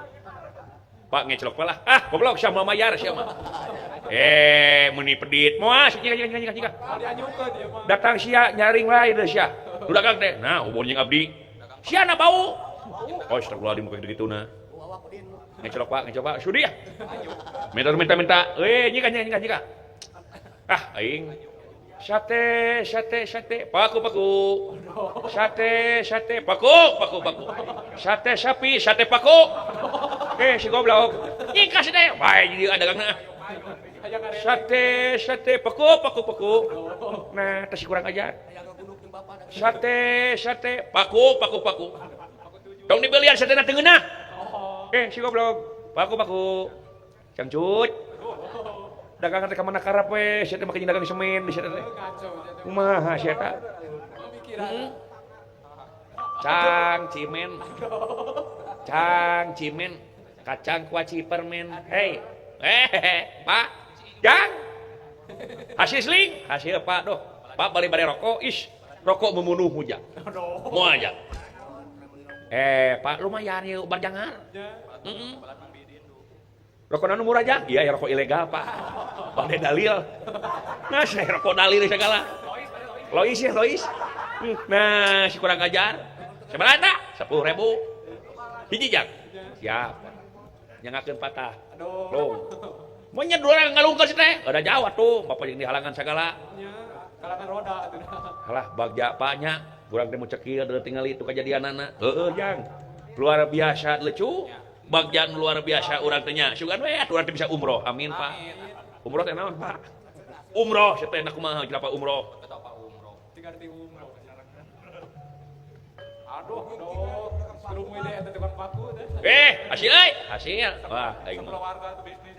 Pak ngecelok lah goblok sia mah mayar sia mah meuni pedit moal nyika datang sia nyaring lain deui sia nu dagang teh nah umur jeung abdi sia na bau astagfirullahaladzim kayak digituna ngecelok Pak sudi ya minta nyika aing sate paku sate paku sate sapi sate paku si goblok nyika sih deh bae jadi ada gangna sate paku nah teh kurang ajar sate paku tong dibelian sate na teu ngeunah si goblok paku cangcut dagangan teh ka mana karep we sia teh make dagang semen di sia teh kumaha sia eta cang cimen kacang kuaci permen Pak jang hasil sling hasil Pak doh Pak balik rokok rokok membunuh hujang mau aja Pak lumayan ya bar jangar rokok anu murah aja iya ya rokok ilegal Pak pakai dalil nah saya rokok dalil segala Lois nah si kurang ajar seberapa 10.000 hiji jak siap nyangakeun patah loh mau nyedurang ngalungkeun si teh ada Jawa tuh bapak jeung dihalangan segala halangan roda halah bagja paknya urang teh mau cekil deui tinggal itu kejadianana jang luar biasa lucu bagian luar biasa urang teh nya sugan we urang teh bisa umroh amin Pak umroh teh naon Pak umroh saya teh kumaha kenapa umroh aduh kudu mulai deh eta tukang paku teh hasil hasil wah aing mah keluarga tuh bisnis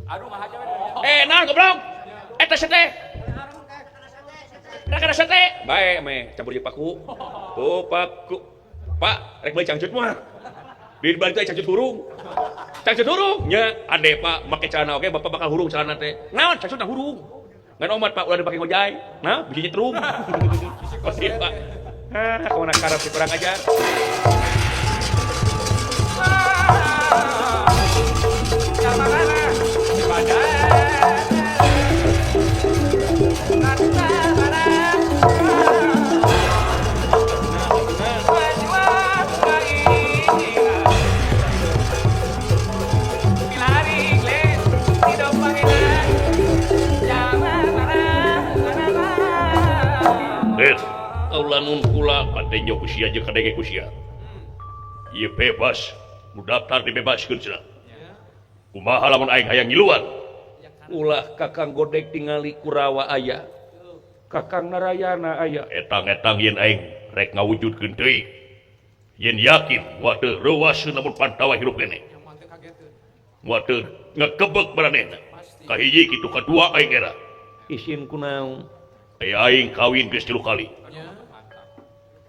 aduh mah aja naon goblok eta sate kana sate bae me campur jeung paku tuh paku Pak rek beli cangcut mah di balik teh cangcut hurung nya ade Pak make celana oge bapak bakal hurung celana teh naon cangcutna hurung ngan omat Pak ulah dipake ngojay nah bisa nyetrum pasti Pak kemana karap si kurang ajar lamun kula kadenyo kusia jeung kadenge kusia ieu bebas nu daftar dibebaskeun cenah kumaha lamun aing hayang ngiluan ulah kakang godek tingali Kurawa aya kakang Narayana aya etang-etang yen aing rek ngawujudkeun deui yen yakin moal teu reuwaseun lamun pantawa hirup kene moal teu ngakebek maranehna kahiji kitu kadua aing era isin kunaon aing kawin geus 3 kali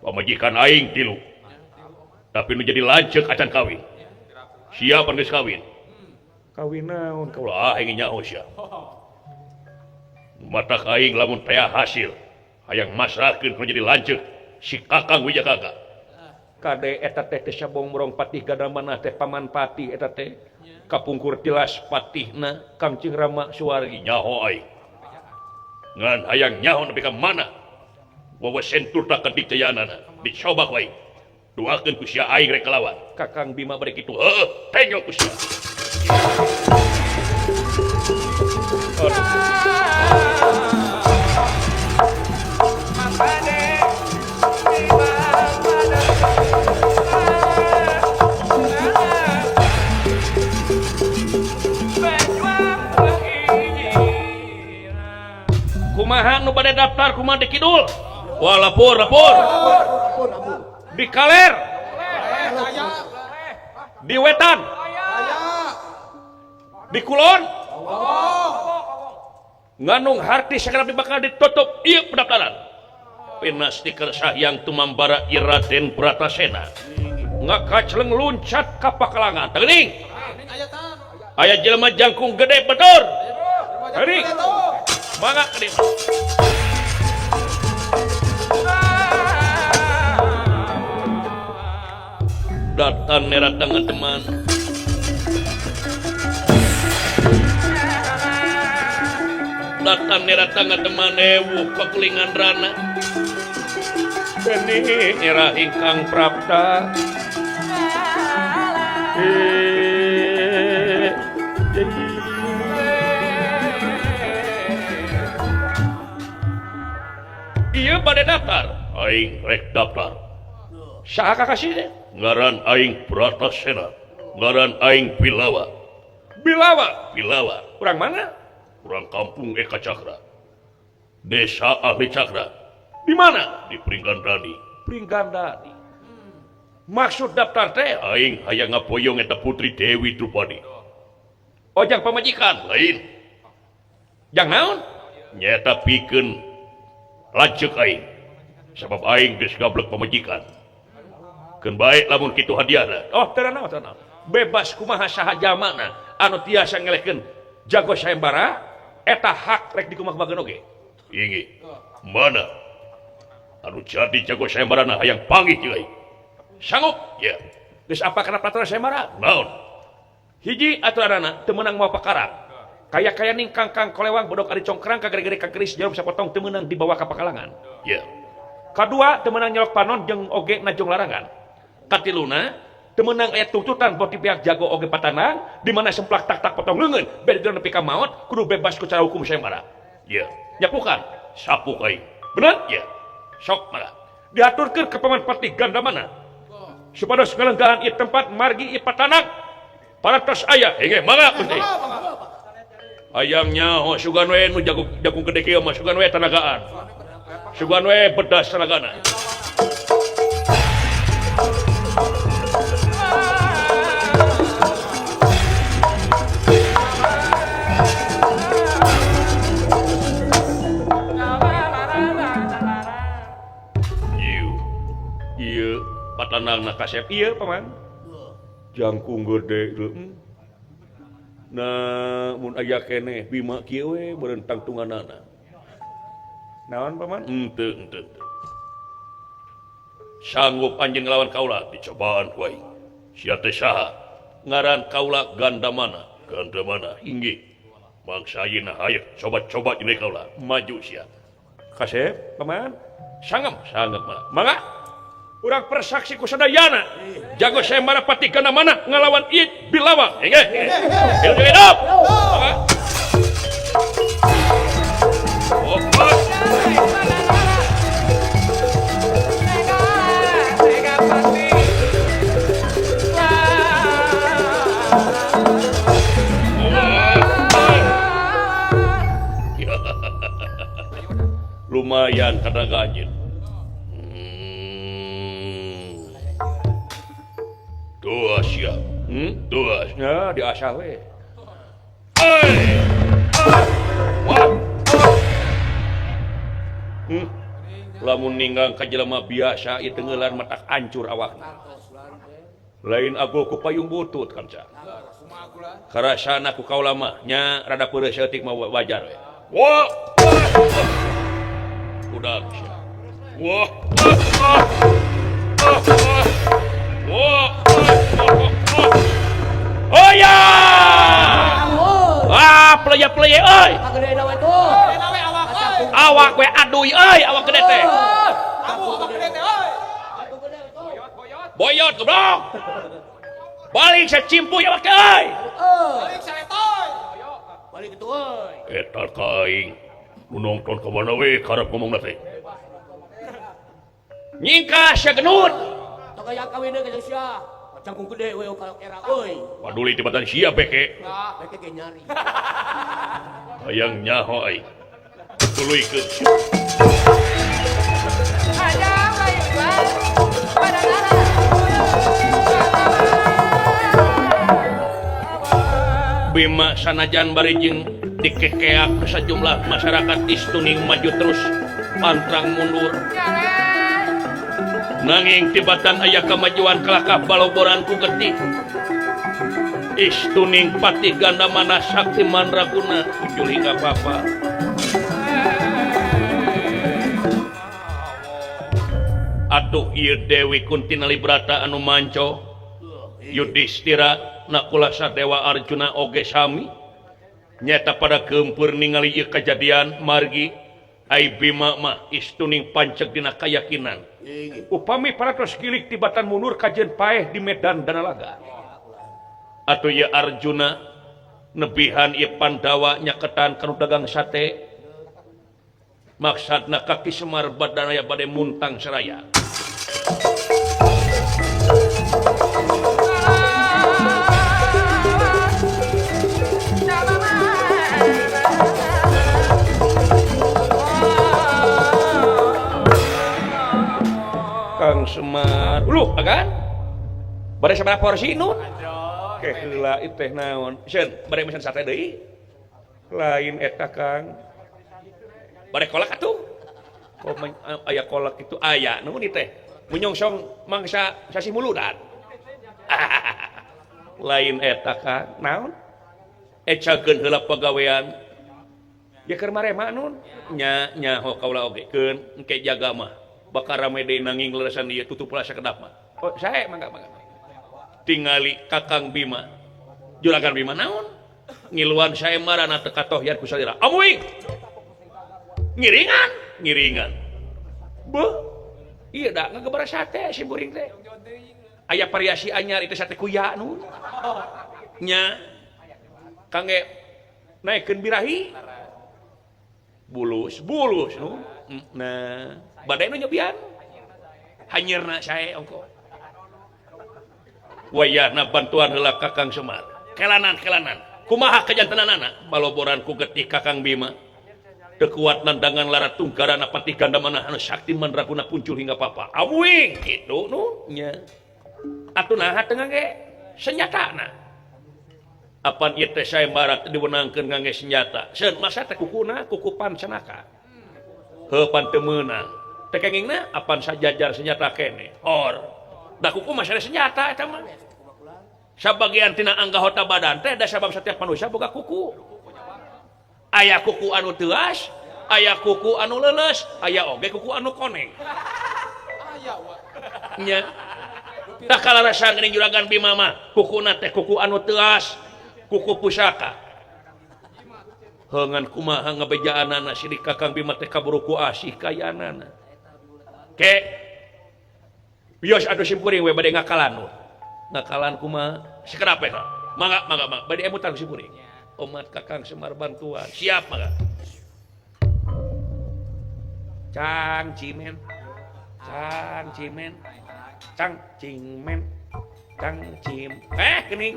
pamajikan aing 3 tapi nu jadi lanceuk acan kawin siapa geus kawin kawin naon kaulah aing nyaho sia matak aing lamun taya hasil hayang masrahkeun nu jadi lanceuk si kakang Wijakaka kade eta teh teh sabong morong patih gadamana teh paman pati eta teh kapungkur tilas patihna Kang Cing Rama Suwargi nyaho aing ngan hayang nyaho nepi ka mana wawa sentur tak kedik jayanana dicoba wae doakeun ku sia aing rek kalawan kakang Bima bari kitu tenyo ku sia kumaha nu bade daftar kumaha di kidul wah lapor di Kaler di Wetan di Kulon nganung harti segera bakal ditutup ieu pendaftaran pina stiker sahyang tumambara Iraden Bratasena ngakacleng luncat ka Pakalangan teuing aya jelema jangkung gede betur teuing mangga ka dieu datang nerat dengan teman datang nerat dengan teman ewu pakulingan rana benih era ingkang prapta iya pada daftar aing rek daftar saha kakasih deh ngaran aing Bratasena ngaran aing Bilawa urang mana urang kampung Eka Cakra desa Ahli Cakra di mana di Pringgandani maksud daftar teh aing hayang ngapoyong eta Putri Dewi Drupadi ojang pamajikan lain jang naon nyata pikeun lanceuk aing sabab aing geus gablek pamajikan keun bae lamun kitu hadiahna tenang bebas kumaha saha jamana anu tiasa ngelehkeun jago sayembara eta hak rek dikumaha-kumahakeun oge ingi mana anu jadi jago sayembarana hayang panggih jeung aing sanggup ya geus apa kana peraturan sayembara naon hiji aturanna teu meunang moal pakara kaya ning Kang Kolewang bodok ari congkrang ka gede-gede Kang Keris jarum sapotong teu meunang dibawa ka Pakalangan ya kadua teu meunang nyolok panon jeung oge najong larangan katiluna teu meunang aya tuntutan boti pihak jago oge patanang di mana semplak tak potong leungeun bade nepi ka maot kudu bebas ku cara hukum sayembara ya nyapukan sapuk aing bener ya sok mangga diaturkeun ka paman pati gandamana supados ngelenggaan ieu tempat margi ieu patanak paratos aya hege mangga Gusti hayang nyaho sugan we nu jagung gede kieu mah sugan we tanagaan sugan we bedas tanagana patanang na kasep iya paman jangkung gede nah mun aya keneh bima kieu we berentang tunganana naon paman henteu sanggup anjeun ngelawan kaula dicobaan ku aing sia teh saha ngaran kaula Gandamana inggih mangsa ayeuna hayang coba-coba jeung kaula maju sia kasep paman sangem mangga urang persaksi ku sadayana jago saya marapati Gandamana ngalawan Id Bilawang hege hidup lumayan kada ganjil tuas ya tuas ya diasah we lamun ninggang ka jelema biasa ieu teungeulan matak hancur awakna lain ago ku payung butut kamca karasana ku kaula mah nya rada peureus seutik mah wajar we wah udah sia wah oh ya playa euy awak we aduy euy awak gede teh boyot goblok balik sacimpuy awak teh euy balik saetoy balik kitu euy eta kaing nu nongton ka mana we karep ngomongna teh nyingka sia genut tok aya kawin deui jeung sia cangkung gede we ka era euy paduli tibatan sia beke beke ge nyari hayang nyaho ai tuluykeun hayang hayang padahal bima sanajan bari jeung dikekeak sejumlah masyarakat istuning maju terus pantrang mundur nanging tibatan aya kemajuan kelakah baloboran ku getih istuning Patih Gandamana sakti mandraguna ujul hingga papa atuh ieu Dewi Kuntina Librata anu manco Yudhistira nakula Sadewa Arjuna oge sami nyata pada keumpeur ningali ieu kajadian margi ai Bima mah istuning panceg dina kayakinan upami paratos kilik tibatan mundur kajen paeh di Medan Danalaga atau ya Arjuna nebihan ieu Pandawa nyaketan kanu dagang sate maksudna kaki Semar badanaya bade muntang saraya Kang Semar lu kan bade sabaraha porsi nun keh heula ieu teh naon seun bade mesen sate deui lain eta Kang bade kolak atuh oh aya kolak itu aya namun ieu teh munyongsong mangsa sasi muludan lain eta Kang naon ecakeun heula pagawean ya keur marema nun nya nyaho kaula oge keun engke jaga mah bakal rame deui nanging leresan ieu tutup heula sakedap mah oh sae mangga tingali Kakang Bima juragan Bima naon ngiluan sae marana teu katohyan ku salira amuing ngiringan beuh ieu da ngagebara sate si buring teh aya variasi anyar itu sate kuya nu nya kangge naikeun birahi bulus nu nah badai nu nyobian hanyirna sae ongko wayahna bantuan heula Kakang Semar kelanan kumaha kejantenanana baloboran ku getih Kakang Bima teu kuat nandangan lara tunggarana patih ganda mana anu sakti mandraguna puncul hingga papa awing kitu nu nya atuh naha teu ngangge senjatana apan ieu teh sayembara diwenangkeun ngangge senjata seun masa teh kukuna kukupan cenaka heuh pan teu meunang teh kengingna apan sajajar senjata kene or da kuku mah senjata eta mah sabagian tina anggota badan teh da sabab setiap manusia boga kuku aya kuku anu teuas aya kuku anu leuleus aya oge kuku anu koneng nya tak kalarasan geuning juragan Bima mah kukuna teh kuku anu teuas kuku pusaka heungan kumaha ngabejaanana si Kakang Bima teh kaburu ku asih kayanana ke bios atuh simpuring we bade ngakalan kumaha sakarape ka mangga bade emutan simpuring umat Kakang Semar bantuan siap mangga cang cimen geuning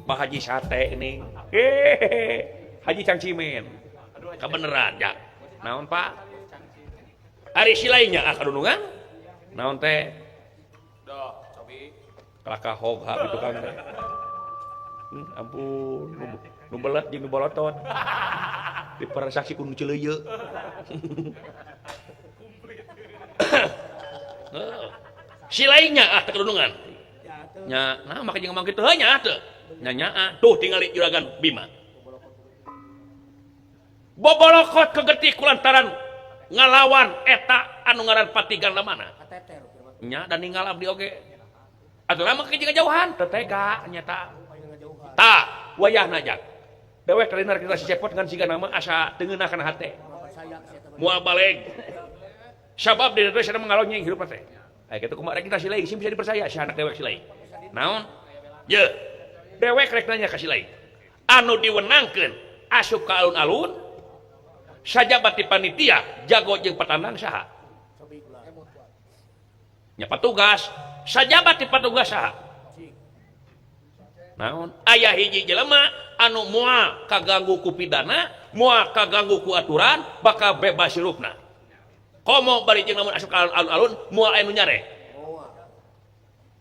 Bah Haji sate ini Haji Cang Cimen kebeneran ya naon Pak ari silainya kadunungan naon teh Doh, cobi. kelaka hogha itu kan teh ampun nu belet jeung nu bolotot dipersaksi ku nu ceuleuyeuk silainya kadunungan nya nah maka jeung ngomong kitu nya teu nya tuh tingali juragan Bima bobolokot kegetih kulantaran ngalawan eta anu ngaran Pati Ganda mana nya dan ninggalab di oge atuh mah ke jauhan teu tega nyata tah wayahna jak dewek kalinar kita si cepot ngan siga nama asa teu ngeunakeun hate moal baleg sabab di Indonesia mengalon nying hirup teh aya kitu kumaha kita silai sim bisa dipercaya si anak dewek silai naon ye dewek rek nanya ka silai anu diwenangkeun asup ka alun-alun sajabat ti panitia jago jeung patandang saha nya patugas sajabat ti patugas saha naon aya hiji jelema anu moal kaganggu ku pidana moal kaganggu ku aturan bakal bebas hirupna komo bari jeung lamun asup ka alun-alun moal anu nyare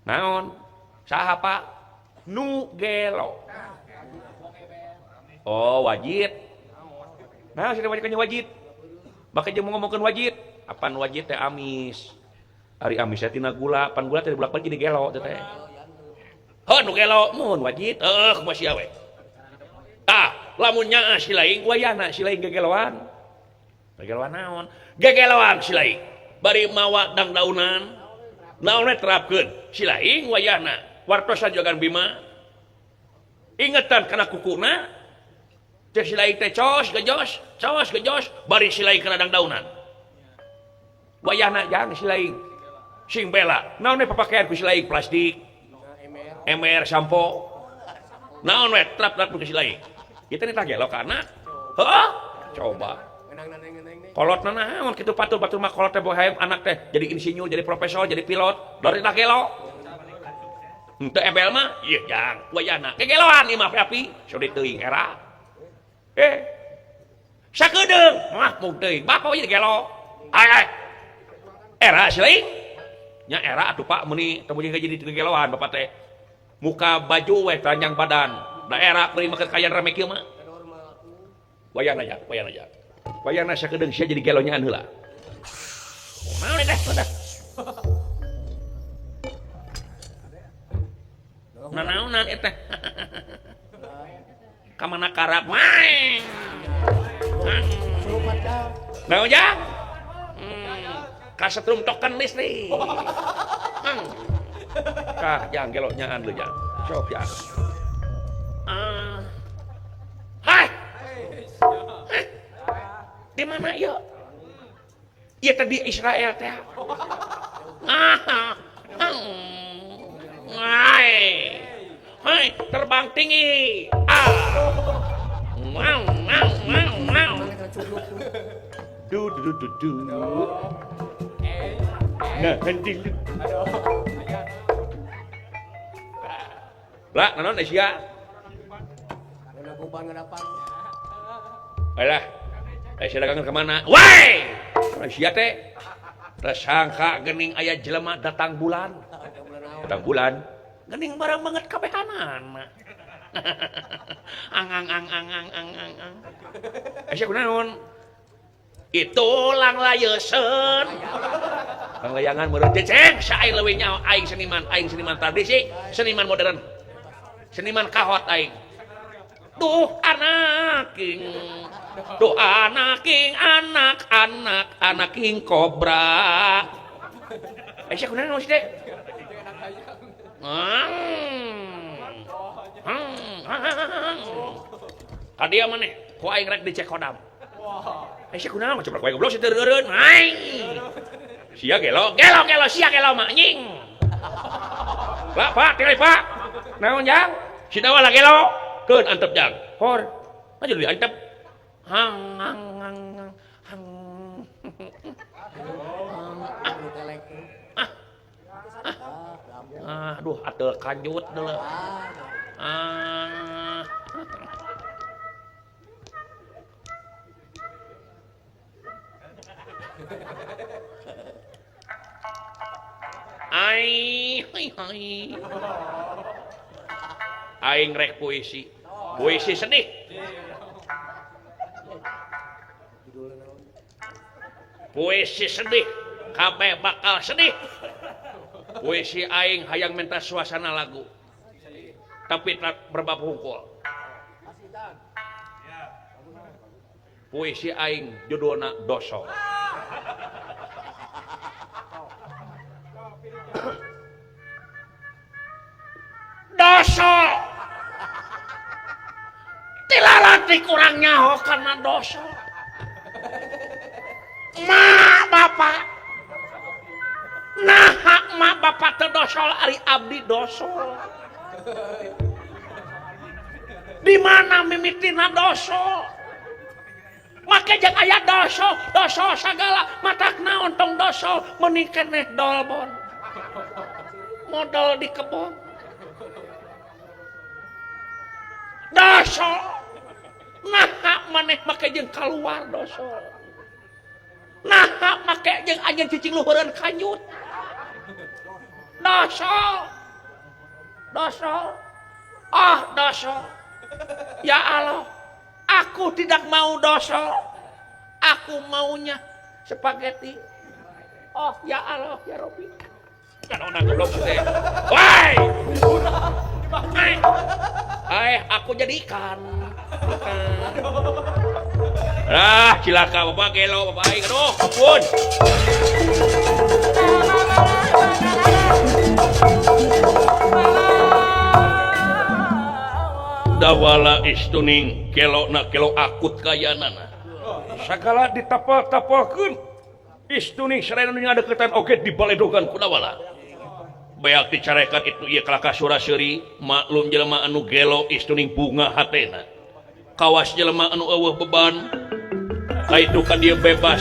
naon saha Pak nu gelo oh wajib nah sudah wajibnya wajib bakal jeung ngomongkeun wajib apaan wajib teh amis ari amis teh tina gula pan gula teh bolak-balik jadi gelo teh heuh nu gelo mun wajib kumaha sia we tah lamun nyaah si laing wayahna si laing gegeloan naon gegeloan si laing bari mawa dangdaunan naon we terapkeun si laing wayahna wartosan juragan Bima ingetan kana kukuna cek si laing teh cos gejos bari si laing kana dangdaunan wayahna jang si laing sing bela naon we papakean ku si laing plastik ember sampo naon we trap ku si laing kita nih tagelo kana heuh coba kolotna naon kitu patul mah kolot teh boh hayang anak teh jadi insinyur jadi profesor jadi pilot dari tagelo henteu ebel mah ieu jang wayahna kegeloan imah api sodi teuing era sakedeung mah mung teuing bapa we gelo ai era silai nya era atuh Pak meuni teu jadi kegeloan bapak teh muka baju we teranjang badan daerah beri makan kayan rame kieu mah wayahna sakedeung sia jadi gelonyaan heula naon teh udah nanaonan eta ka mana karab wae naon jang ka setrum token listrik kah jang gelonyaan lu jang sok jang hai di mana ieu ieu tadi Israel teh hai terbang tinggi wow du nah henti lah nanon sia alah sia dagangan kemana wai sia teh tersangka gening aya jelema datang bulan gening barang banget kabehanan ang sia kunaon itu lang layeun lang layangan meureun ceng sae leuwih nyaho aing seniman tradisi seniman modern seniman kahot aing duh anak king kobra sia kunaon sih teh kadia maneh ku aing rek dicek kodam sia kunaon coba ku goblok situ reureun sia gelo sia gelo mah anjing lah pak tinggal pak naon jang si dawa lah gelo keun antep jang hor aja lebih antep hang aduh atuh kanjut deuleu aing rek puisi sedih puisi sedih kabeh bakal sedih puisi aing hayang minta suasana lagu tapi berbab hungkul puisi aing judulna doso doso tilalati kurang nyaho karena doso ma bapak nah ma bapak teu dosol ari abdi dosol di mana mimitina dosol make jeung aya dosol sagala matak naon tong dosol meuning keneh dolbon modal di kebon dosol nah maneh make jeung kaluar dosol nah make jeung anjeun cicing luhureun kanyut doso ya Allah aku tidak mau doso aku maunya spaghetti oh ya Allah ya Robbi kan ona goblok teh wai aku jadi ikan cilaka bapak gelo bapak aing aduh ampun dawala istuning kelo akut kayanana sagala ditapal-tapalkeun istuning sareng nu ngadeukeutan oge dibaledogan ku dawala beak dicarekan itu ieu kalaka sura-seuri maklum jelema anu gelo istuning bunga hatena kawas jelema anu eueuh beban kaitu ka dieu bebas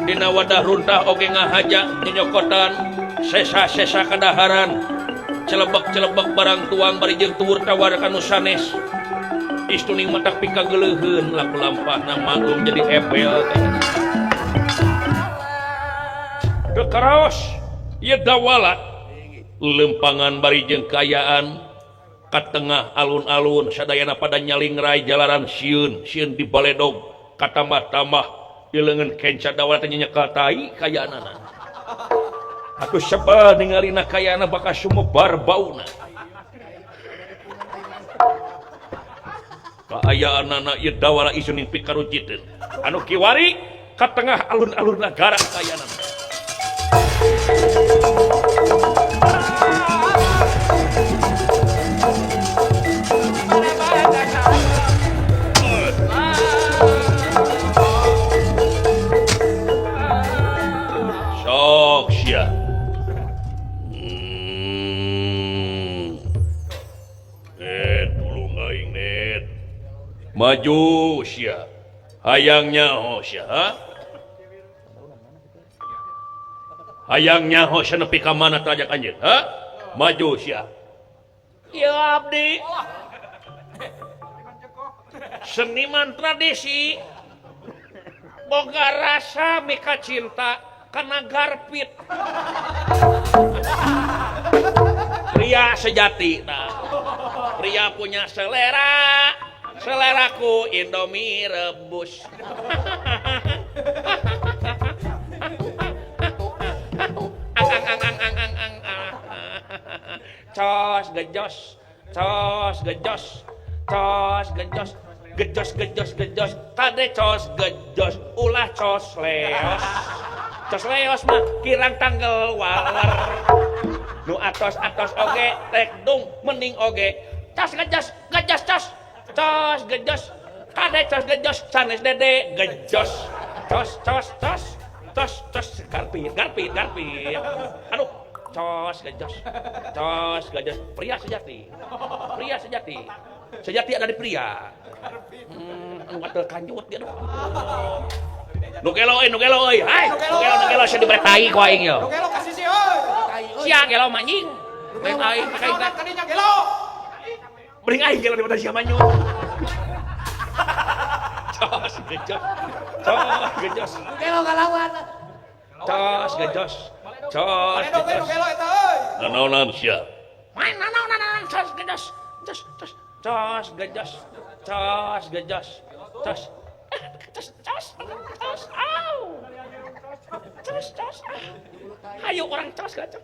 dina wadah runtah oge ngahaja nyokotan sesa-sesa kadaharan celebek-celebek barang tuang bari jeung tuwur tawar kanu sanes istuning matak pikageuleuheun laku lampahna maklum jadi ebel teu karaos ieu dawala lempangan bari jeung kayaan ka tengah alun-alun sadayana pada nyalingrai jalaran sieun di baledog katambah-tambah ieu leungeun kenca dawala teh nyekel tai kayaanana atuh sebel ningalina kayaana bakal sumebar bauna kaayaanana ieu dawala isuning pikarujiteun anu kiwari ka tengah alun-alun nagara kayaanana sok sia tulung aing net maju sia hayangnya sia hayangnya sia nepi ka mana teh ajak anjeun maju sia. Ieu abdi seniman tradisi boga rasa mika cinta karena garpit pria sejati pria punya seleraku Indomie rebus cos gejos kade cos gejos ulah cos leos mah kirang tanggal waler nu atos oge tek dung mending oge cos gejos cos gejos kade cos gejos sanes dede gejos cos garpit aduh cos gejos pria sejati ada di pria anu gatel kanjut dia nu gelo euy hai nu gelo sia dibere tai ku aing yo nu gelo kasih si euy sia gelo manjing bring aing pakai kadinya gelo bring aing gelo daripada sia manyun cos gejos Gelo kalawan. cos gejos gelo eta euy nanaonan sia main nanaonan cos gejos cos gejos au cos ayo orang cos gajah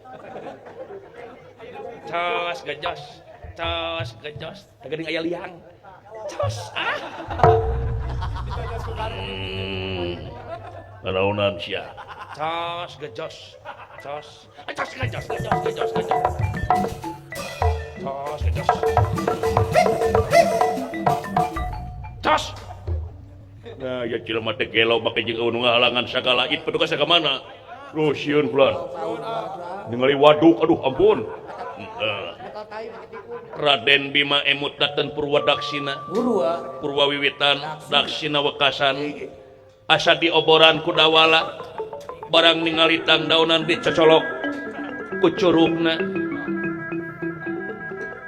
cos gejos tegeuning aya liang cos nanaonan sia cos gejos cos nah ya jelema teh gelo make jeung nu ngahalangan sagala it petugas ka mana lu sieun bulan ningali waduk aduh ampun Raden Bima emut daten Purwadaksina Purwawiwitan Daksina wekasan asa dioboran ku dawala barang ningali tang daunan dicocolok ku curugna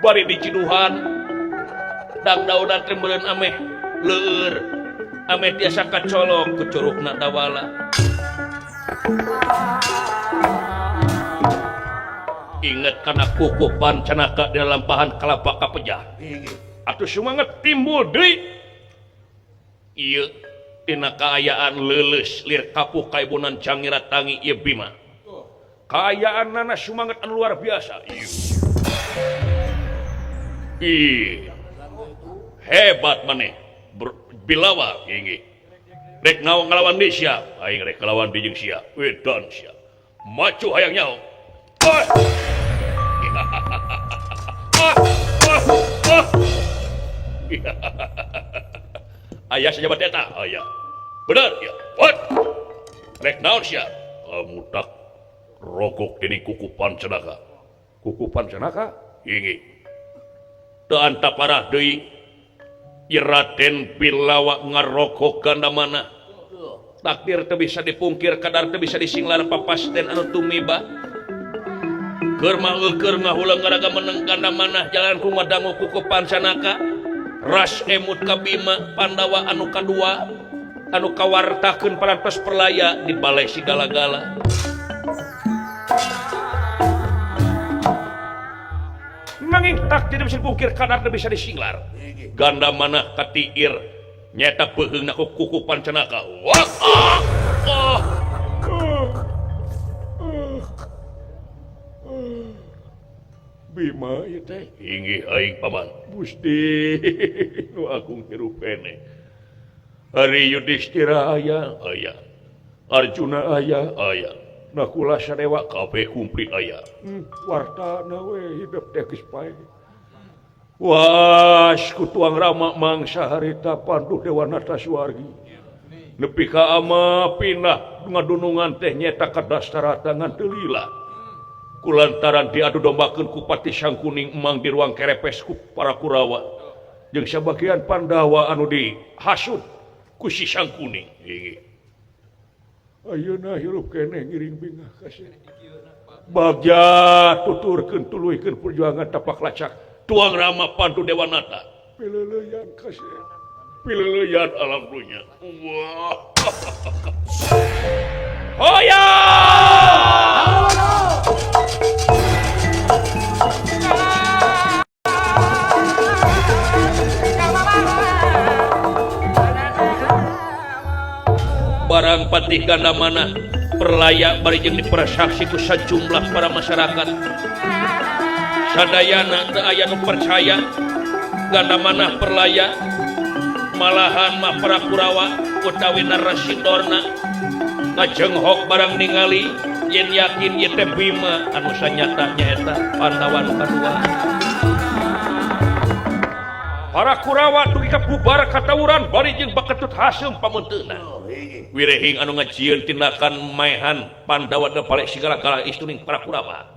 bari diciduhan dang daunan trembeuleun ameh leur ameh tiasa kacolok ku curugna dawala inget kana kuku pancanaka di dalam pahan kelapa kapejah atuh semangat timbul deui ieu tina kaayaan leuleus lir kapuh kaibunan Cangira Tangi ieu Bima kaayaannana semangat anu luar biasa hebat maneh bilawa ingi rek ngalawan deui sia aing rek ngalawan deui jeung sia wedan sia maju hayang nyaho ayah sejabat eta ayah bener ya what rek naon sia mutak rokok dening kuku pancanaka ingi teu anta parah deui Raden Bilawa ngarokok ganda mana takdir teu bisa dipungkir kadar teu bisa disinglar papasten anu tumiba keur ngahulang ngaraga meneng ganda mana jalan ku ngadangu kuku pancanaka ras emut ka Bima Pandawa anu kadua anu kawartakeun parantos perlaya di balai Sigala-gala nanging tak tidak bisa dipungkir kadar teu bisa disinglar ganda mana katiir nyata peuheungna ku kuku pancanaka Bima ieu teh inggih aing paman Gusti nu agung hirup kene Ari Yudhistira aya Arjuna aya nakula sadewa kabeh kumplit aya wartana we hidup teh geus pae was ku tuang Rama mangsa harita panduh Dewa Nataswargi nepi ka ama pindah ngadunungan teh nyeta ka Dastarata teu lila kulantaran diadu dombakeun ku Pati Sangkuning emang di ruang kerepes ku para Kurawa jeung sabagian Pandawa anu dihasut ku si Sangkuning ayeuna hirup keneh ngiring bingah ka bagja tuturkeun tuluykeun perjuangan tapak lacak tuang rama pantu dewanata pileuleyan kasih pileuleyan alam dunya wah hoya barang patih ganda mana perlayak bari jeung dipersaksi ku sajumlah para masyarakat sadayana teu aya nu percaya ganda mana perlayak malahan mah para Kurawa utawi narrasidorna ngajenghok barang ningali yen yakin ieu teh Bima anu sanyata nyaeta Pandawa nu kadua para Kurawa dugi kabubar katawuran bari jeung baketut haseum pamunteunna wirehing anu ngajieun tindakan maehan Pandawa da palek sigala-gala istuning para Kurawa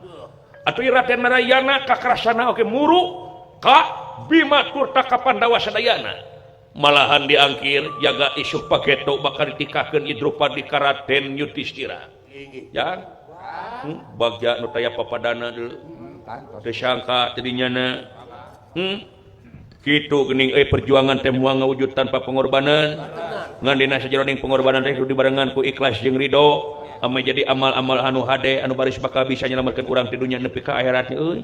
atuh Raden Narayana kakarasana oge muru ka Bima turta ka Pandawa sadayana malahan diangkir jaga isu pageto bakal ditikakeun Idrupadi ka Raden Yudhistira ya bagja nu taya papadana deuleu teu sangka tadinyana kitu geuning perjuangan teh moal ngawujud tanpa pengorbanan ngan dina sajeroning pengorbanan teh dibarengan ku ikhlas jeung ridho ame jadi amal-amal anu hade anu baris bakal bisa nyelametkeun urang ti dunya nepi ka akhirat euy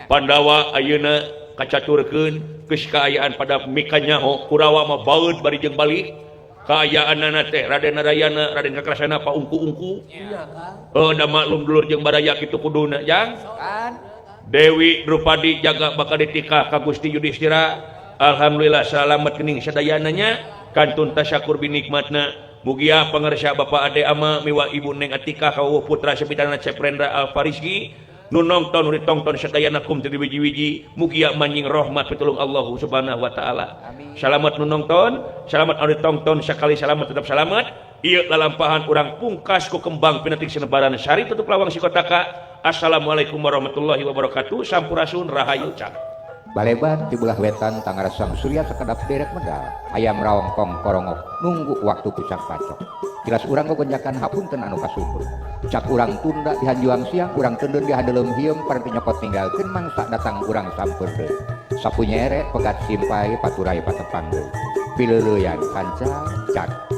Pandawa ayeuna kacaturkeun geus kaayaan pada mikanyaho Kurawa mah baeud bari jeung balik kaayaanna teh Raden Narayana Raden Kakrasana paungku-ungku da maklum dulur jeung baraya kitu kuduna jang Dewi Drupadi jaga bakal ditikah ka Gusti Yudhistira alhamdulillah salamet geuning sadayananya kantun tasyakur binikmatna mugia pangarsa Bapak Ade Ama miwa Ibu Neng Atika kawuh putra sepitana Ceprendra Alfarizki nu nongton nu ditongton sadayana kum ti wiji-wiji mugia manjing rahmat pitulung Allah Subhanahu wa taala salamet nu nongton salamet anu ditongton sakali salamet tetap salamet ieu lalampahan urang pungkas ku kembang pinatik sinebaran sari tutup lawang sikotaka. Assalamualaikum warahmatullahi wabarakatuh. Sampurasun rahayu cak. Baleban di belah wetan Tangarasam Surya sekedap derek medal. Ayam rawongkong korongok nunggu waktu pucak pacok. Jelas urang gogonjakan hapunten anu kasumpul. Cak urang tunda di hanjuang siang, urang tendun di hadelem hieum parti nyokot tinggalkeun mangsa datang urang sampeurdeun. Sapu nyeret pegat simpai paturai patepang deui. Pileuleyan kanca cak.